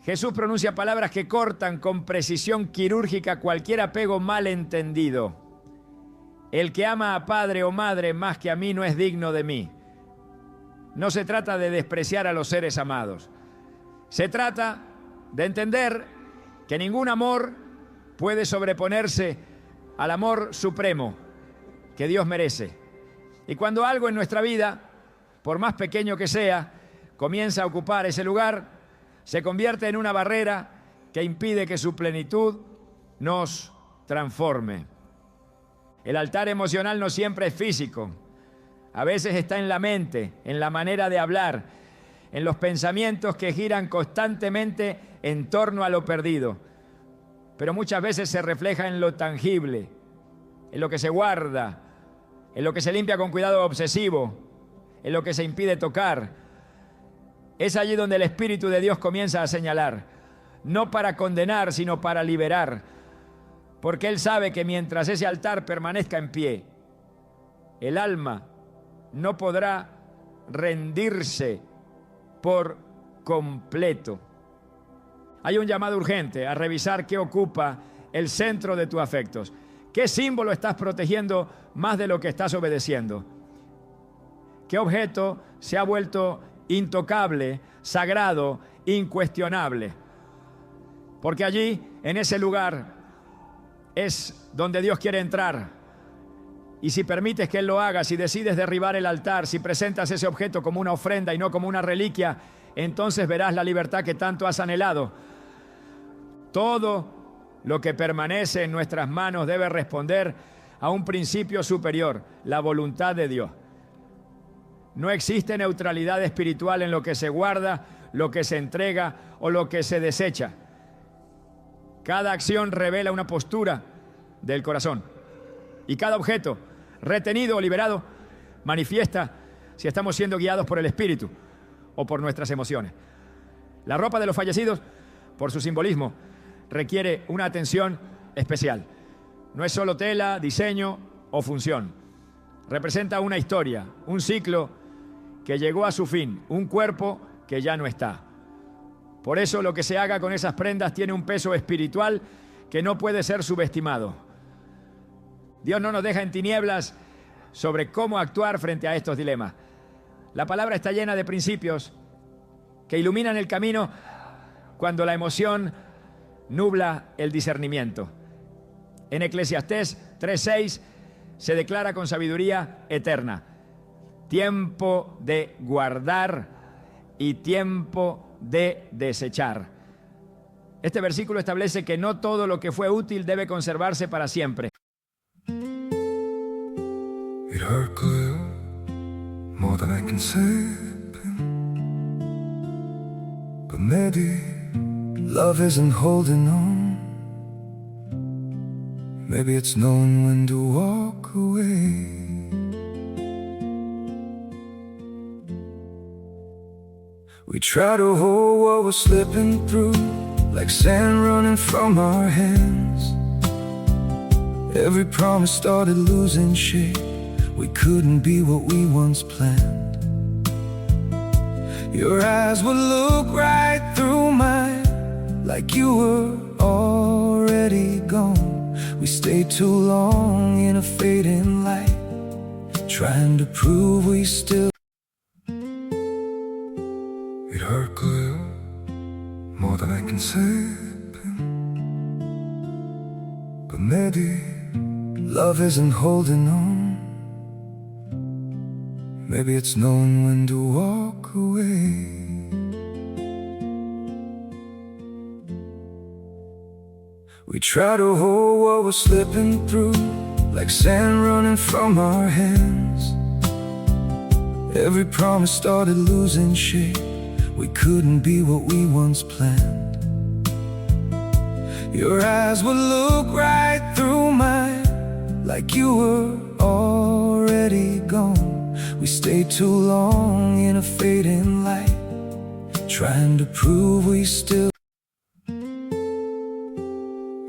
Jesús pronuncia palabras que cortan con precisión quirúrgica cualquier apego mal entendido. El que ama a padre o madre más que a mí no es digno de mí. No se trata de despreciar a los seres amados. Se trata de entender que ningún amor puede sobreponerse al amor supremo que Dios merece. Y cuando algo en nuestra vida, por más pequeño que sea, comienza a ocupar ese lugar, se convierte en una barrera que impide que su plenitud nos transforme. El altar emocional no siempre es físico. A veces está en la mente, en la manera de hablar, en los pensamientos que giran constantemente en torno a lo perdido. Pero muchas veces se refleja en lo tangible, en lo que se guarda, en lo que se limpia con cuidado obsesivo, en lo que se impide tocar. Es allí donde el Espíritu de Dios comienza a señalar, no para condenar, sino para liberar, porque Él sabe que mientras ese altar permanezca en pie, el alma no podrá rendirse por completo. Hay un llamado urgente a revisar qué ocupa el centro de tus afectos. ¿Qué símbolo estás protegiendo más de lo que estás obedeciendo? ¿Qué objeto se ha vuelto intocable, sagrado, incuestionable? Porque allí, en ese lugar, es donde Dios quiere entrar. Y si permites que Él lo haga, si decides derribar el altar, si presentas ese objeto como una ofrenda y no como una reliquia, entonces verás la libertad que tanto has anhelado. Todo lo que permanece en nuestras manos debe responder a un principio superior, la voluntad de Dios. No existe neutralidad espiritual en lo que se guarda, lo que se entrega o lo que se desecha. Cada acción revela una postura del corazón. Y cada objeto, retenido o liberado, manifiesta si estamos siendo guiados por el Espíritu o por nuestras emociones. La ropa de los fallecidos, por su simbolismo, requiere una atención especial. No es solo tela, diseño o función. Representa una historia, un ciclo que llegó a su fin, un cuerpo que ya no está. Por eso lo que se haga con esas prendas tiene un peso espiritual que no puede ser subestimado. Dios no nos deja en tinieblas sobre cómo actuar frente a estos dilemas. La palabra está llena de principios que iluminan el camino cuando la emoción nubla el discernimiento. En Eclesiastés 3:6 se declara con sabiduría eterna: tiempo de guardar y tiempo de desechar. Este versículo establece que no todo lo que fue útil debe conservarse para siempre. It hurt good, more than I can say, but maybe love isn't holding on. Maybe it's knowing when to walk away. We try to hold what we're slipping through, like sand running from our hands. Every promise started losing shape. We couldn't be what we once planned. Your eyes would look right through mine, like you were already gone. We stayed too long in a fading light, trying to prove we still. It hurt good, more than I can say, but maybe love isn't holding on. Maybe it's knowing when to walk away. We try to hold what we're slipping through, like sand running from our hands. Every promise started losing shape. We couldn't be what we once planned. Your eyes would look right through mine, like you were already gone. We stayed too long in a fading light, trying to prove we still.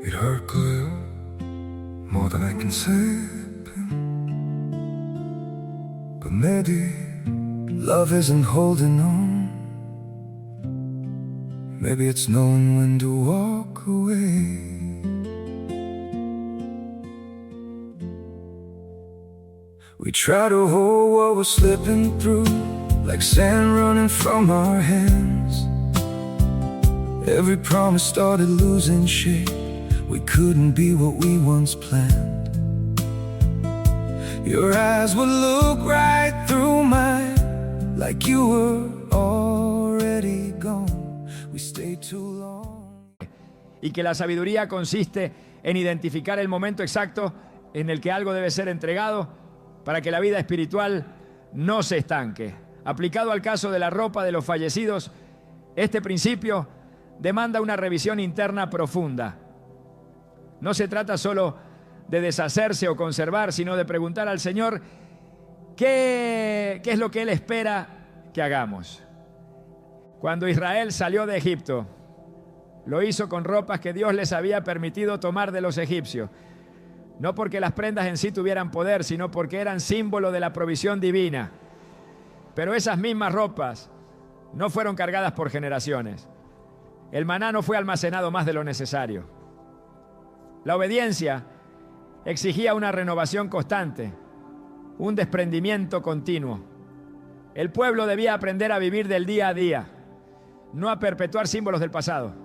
It hurt good, more than I can say, but maybe love isn't holding on. Maybe it's knowing when to walk away. We try to hold what we're slipping through, like sand running from our hands. Every promise started losing shape. We couldn't be what we once planned. Your eyes would look right through mine, like you were already gone. We stayed too long. Y que la sabiduría consiste en identificar el momento exacto en el que algo debe ser entregado para que la vida espiritual no se estanque. Aplicado al caso de la ropa de los fallecidos, este principio demanda una revisión interna profunda. No se trata solo de deshacerse o conservar, sino de preguntar al Señor qué es lo que Él espera que hagamos. Cuando Israel salió de Egipto, lo hizo con ropas que Dios les había permitido tomar de los egipcios. No porque las prendas en sí tuvieran poder, sino porque eran símbolo de la provisión divina. Pero esas mismas ropas no fueron cargadas por generaciones. El maná no fue almacenado más de lo necesario. La obediencia exigía una renovación constante, un desprendimiento continuo. El pueblo debía aprender a vivir del día a día, no a perpetuar símbolos del pasado.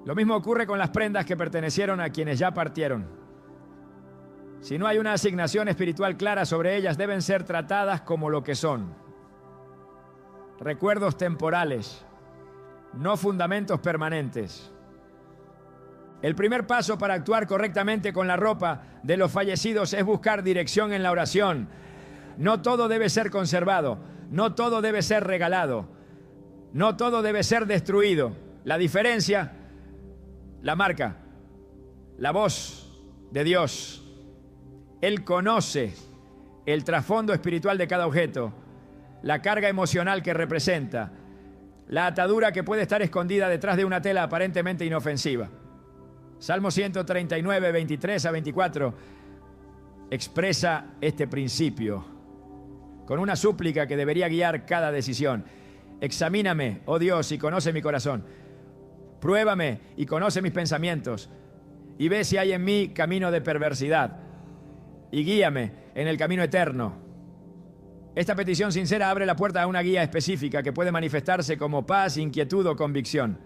Lo mismo ocurre con las prendas que pertenecieron a quienes ya partieron. Si no hay una asignación espiritual clara sobre ellas, deben ser tratadas como lo que son: recuerdos temporales, no fundamentos permanentes. El primer paso para actuar correctamente con la ropa de los fallecidos es buscar dirección en la oración. No todo debe ser conservado, no todo debe ser regalado, no todo debe ser destruido. La diferencia la marca la voz de Dios. Él conoce el trasfondo espiritual de cada objeto, la carga emocional que representa, la atadura que puede estar escondida detrás de una tela aparentemente inofensiva. Salmo 139, 23 a 24 expresa este principio con una súplica que debería guiar cada decisión. Examíname, oh Dios, y conoce mi corazón. Pruébame y conoce mis pensamientos, y ve si hay en mí camino de perversidad, y guíame en el camino eterno. Esta petición sincera abre la puerta a una guía específica que puede manifestarse como paz, inquietud o convicción.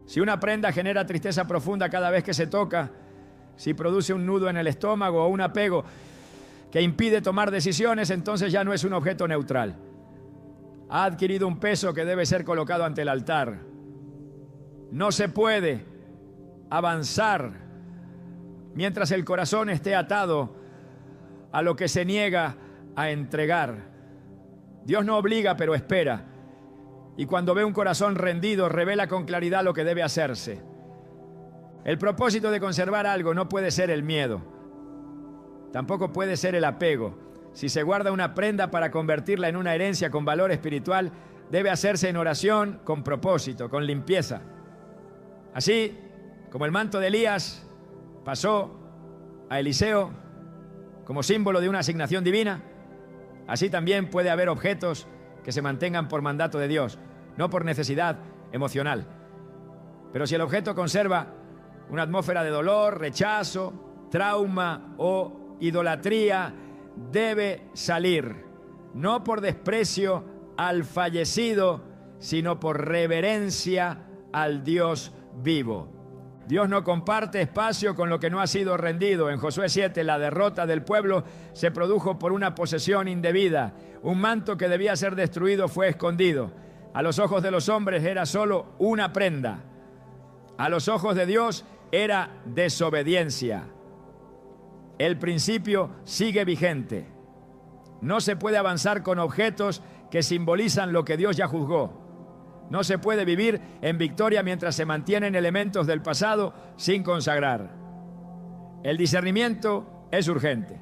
Si una prenda genera tristeza profunda cada vez que se toca, si produce un nudo en el estómago o un apego que impide tomar decisiones, entonces ya no es un objeto neutral. Ha adquirido un peso que debe ser colocado ante el altar. No se puede avanzar mientras el corazón esté atado a lo que se niega a entregar. Dios no obliga, pero espera. Y cuando ve un corazón rendido, revela con claridad lo que debe hacerse. El propósito de conservar algo no puede ser el miedo. Tampoco puede ser el apego. Si se guarda una prenda para convertirla en una herencia con valor espiritual, debe hacerse en oración, con propósito, con limpieza. Así como el manto de Elías pasó a Eliseo como símbolo de una asignación divina, así también puede haber objetos que se mantengan por mandato de Dios, no por necesidad emocional. Pero si el objeto conserva una atmósfera de dolor, rechazo, trauma o idolatría, debe salir, no por desprecio al fallecido, sino por reverencia al Dios vivo. Dios no comparte espacio con lo que no ha sido rendido. En Josué 7, la derrota del pueblo se produjo por una posesión indebida. Un manto que debía ser destruido fue escondido. A los ojos de los hombres era solo una prenda. A los ojos de Dios era desobediencia. El principio sigue vigente. No se puede avanzar con objetos que simbolizan lo que Dios ya juzgó. No se puede vivir en victoria mientras se mantienen elementos del pasado sin consagrar. El discernimiento es urgente.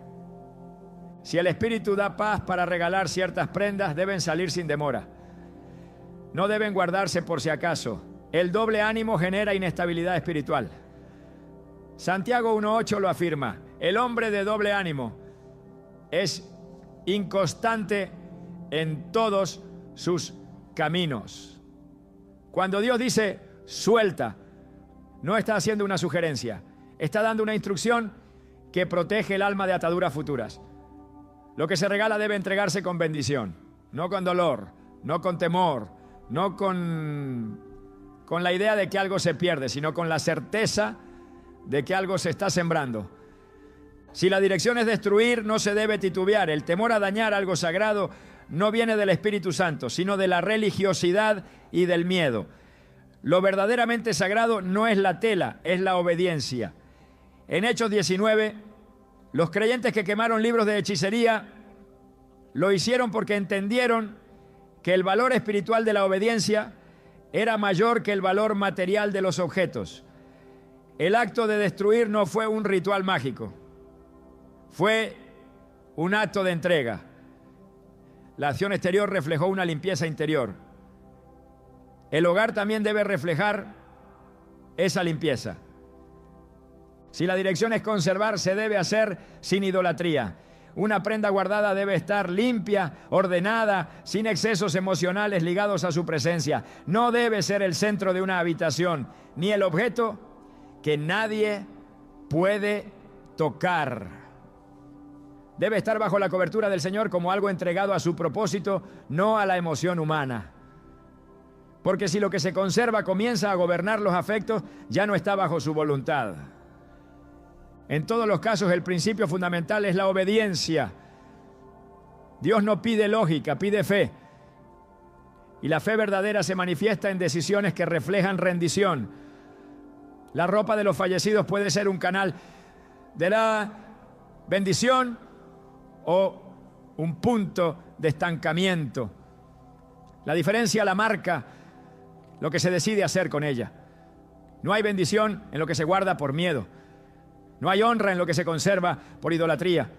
Si el Espíritu da paz para regalar ciertas prendas, deben salir sin demora. No deben guardarse por si acaso. El doble ánimo genera inestabilidad espiritual. Santiago 1:8 lo afirma. El hombre de doble ánimo es inconstante en todos sus caminos. Cuando Dios dice suelta, no está haciendo una sugerencia, está dando una instrucción que protege el alma de ataduras futuras. Lo que se regala debe entregarse con bendición, no con dolor, no con temor, no con la idea de que algo se pierde, sino con la certeza de que algo se está sembrando. Si la dirección es destruir, no se debe titubear. El temor a dañar algo sagrado no viene del Espíritu Santo, sino de la religiosidad y del miedo. Lo verdaderamente sagrado no es la tela, es la obediencia. En Hechos 19, los creyentes que quemaron libros de hechicería lo hicieron porque entendieron que el valor espiritual de la obediencia era mayor que el valor material de los objetos. El acto de destruir no fue un ritual mágico, fue un acto de entrega. La acción exterior reflejó una limpieza interior. El hogar también debe reflejar esa limpieza. Si la dirección es conservar, se debe hacer sin idolatría. Una prenda guardada debe estar limpia, ordenada, sin excesos emocionales ligados a su presencia. No debe ser el centro de una habitación, ni el objeto que nadie puede tocar. Debe estar bajo la cobertura del Señor como algo entregado a su propósito, no a la emoción humana. Porque si lo que se conserva comienza a gobernar los afectos, ya no está bajo su voluntad. En todos los casos, el principio fundamental es la obediencia. Dios no pide lógica, pide fe. Y la fe verdadera se manifiesta en decisiones que reflejan rendición. La ropa de los fallecidos puede ser un canal de la bendición o un punto de estancamiento. La diferencia la marca lo que se decide hacer con ella. No hay bendición en lo que se guarda por miedo. No hay honra en lo que se conserva por idolatría.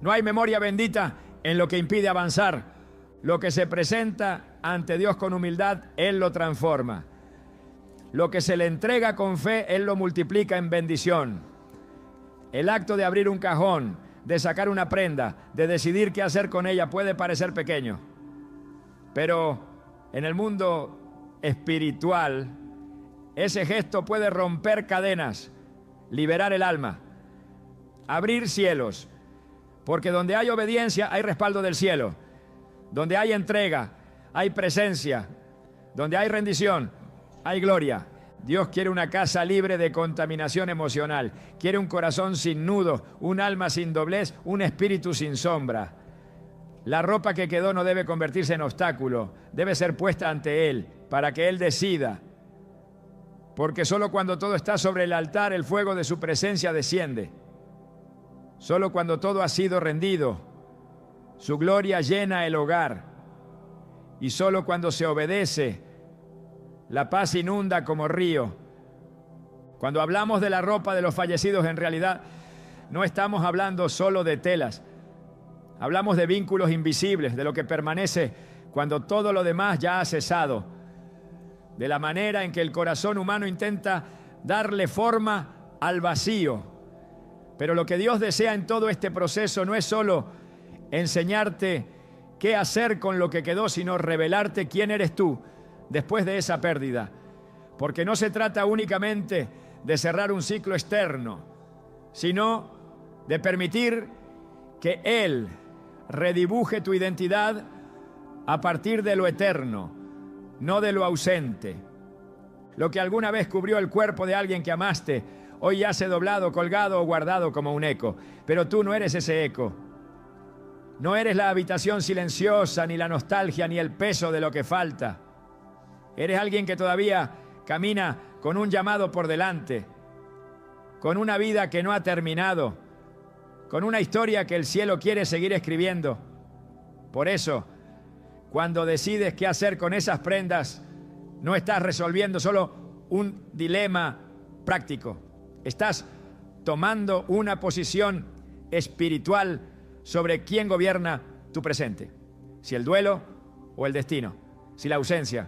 No hay memoria bendita en lo que impide avanzar. Lo que se presenta ante Dios con humildad, Él lo transforma. Lo que se le entrega con fe, Él lo multiplica en bendición. El acto de abrir un cajón, de sacar una prenda, de decidir qué hacer con ella puede parecer pequeño. Pero en el mundo espiritual, ese gesto puede romper cadenas, liberar el alma, abrir cielos. Porque donde hay obediencia, hay respaldo del cielo. Donde hay entrega, hay presencia. Donde hay rendición, hay gloria. Dios quiere una casa libre de contaminación emocional. Quiere un corazón sin nudo, un alma sin doblez, un espíritu sin sombra. La ropa que quedó no debe convertirse en obstáculo. Debe ser puesta ante Él para que Él decida. Porque solo cuando todo está sobre el altar, el fuego de su presencia desciende. Solo cuando todo ha sido rendido, su gloria llena el hogar. Y solo cuando se obedece, la paz inunda como río. Cuando hablamos de la ropa de los fallecidos, en realidad no estamos hablando solo de telas. Hablamos de vínculos invisibles, de lo que permanece cuando todo lo demás ya ha cesado. De la manera en que el corazón humano intenta darle forma al vacío. Pero lo que Dios desea en todo este proceso no es solo enseñarte qué hacer con lo que quedó, sino revelarte quién eres tú después de esa pérdida. Porque no se trata únicamente de cerrar un ciclo externo, sino de permitir que Él redibuje tu identidad a partir de lo eterno, no de lo ausente. Lo que alguna vez cubrió el cuerpo de alguien que amaste, hoy yace doblado, colgado o guardado como un eco. Pero tú no eres ese eco. No eres la habitación silenciosa, ni la nostalgia, ni el peso de lo que falta. Eres alguien que todavía camina con un llamado por delante, con una vida que no ha terminado, con una historia que el cielo quiere seguir escribiendo. Por eso, cuando decides qué hacer con esas prendas, no estás resolviendo solo un dilema práctico. Estás tomando una posición espiritual sobre quién gobierna tu presente. Si el duelo o el destino, si la ausencia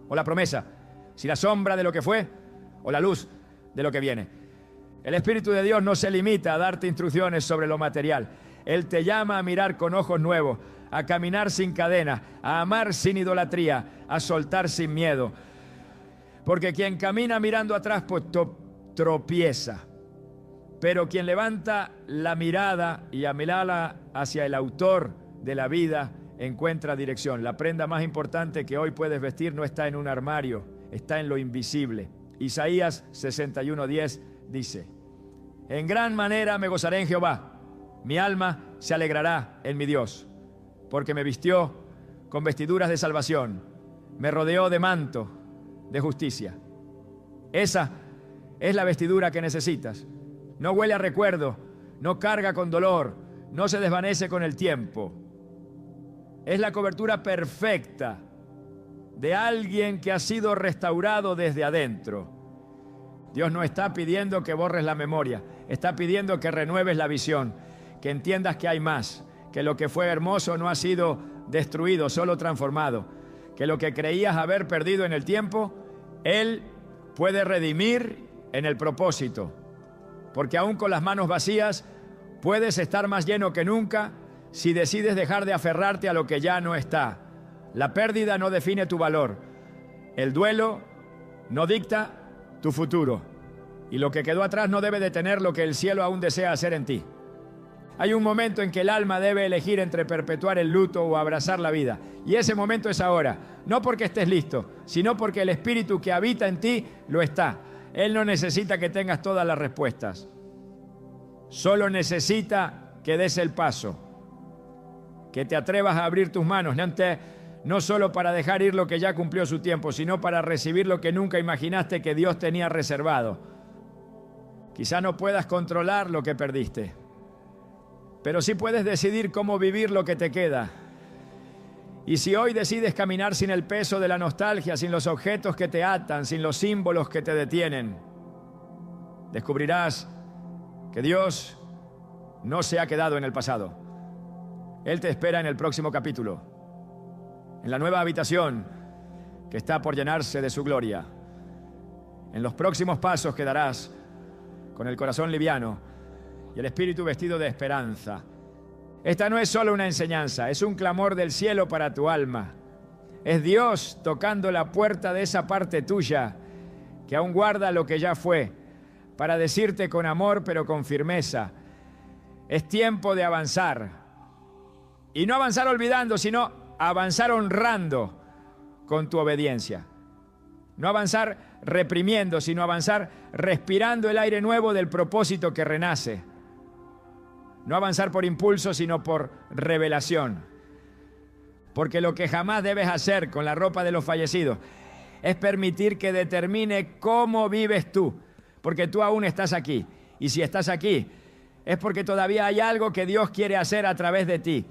o la promesa, si la sombra de lo que fue o la luz de lo que viene. El Espíritu de Dios no se limita a darte instrucciones sobre lo material. Él te llama a mirar con ojos nuevos, a caminar sin cadena, a amar sin idolatría, a soltar sin miedo. Porque quien camina mirando atrás, pues tropieza. Pero quien levanta la mirada y mirarla hacia el autor de la vida, encuentra dirección. La prenda más importante que hoy puedes vestir no está en un armario, está en lo invisible. Isaías 61:10 dice: en gran manera me gozaré en Jehová, mi alma se alegrará en mi Dios, porque me vistió con vestiduras de salvación, me rodeó de manto de justicia. Esa es la vestidura que necesitas. No huele a recuerdo, no carga con dolor, no se desvanece con el tiempo. Es la cobertura perfecta de alguien que ha sido restaurado desde adentro. Dios no está pidiendo que borres la memoria, está pidiendo que renueves la visión, que entiendas que hay más, que lo que fue hermoso no ha sido destruido, solo transformado, que lo que creías haber perdido en el tiempo, Él puede redimir en el propósito. Porque aún con las manos vacías, puedes estar más lleno que nunca si decides dejar de aferrarte a lo que ya no está. La pérdida no define tu valor. El duelo no dicta tu futuro. Y lo que quedó atrás no debe detener lo que el cielo aún desea hacer en ti. Hay un momento en que el alma debe elegir entre perpetuar el luto o abrazar la vida. Y ese momento es ahora. No porque estés listo, sino porque el espíritu que habita en ti lo está. Él no necesita que tengas todas las respuestas. Solo necesita que des el paso. Que te atrevas a abrir tus manos. No solo para dejar ir lo que ya cumplió su tiempo, sino para recibir lo que nunca imaginaste que Dios tenía reservado. Quizá no puedas controlar lo que perdiste, pero sí puedes decidir cómo vivir lo que te queda. Y si hoy decides caminar sin el peso de la nostalgia, sin los objetos que te atan, sin los símbolos que te detienen, descubrirás que Dios no se ha quedado en el pasado. Él te espera en el próximo capítulo, en la nueva habitación que está por llenarse de su gloria, en los próximos pasos que darás con el corazón liviano y el espíritu vestido de esperanza. Esta no es solo una enseñanza, es un clamor del cielo para tu alma. Es Dios tocando la puerta de esa parte tuya que aún guarda lo que ya fue, para decirte con amor pero con firmeza: es tiempo de avanzar. Y no avanzar olvidando, sino avanzar honrando con tu obediencia. No avanzar reprimiendo, sino avanzar respirando el aire nuevo del propósito que renace. No avanzar por impulso, sino por revelación. Porque lo que jamás debes hacer con la ropa de los fallecidos es permitir que determine cómo vives tú. Porque tú aún estás aquí. Y si estás aquí, es porque todavía hay algo que Dios quiere hacer a través de ti.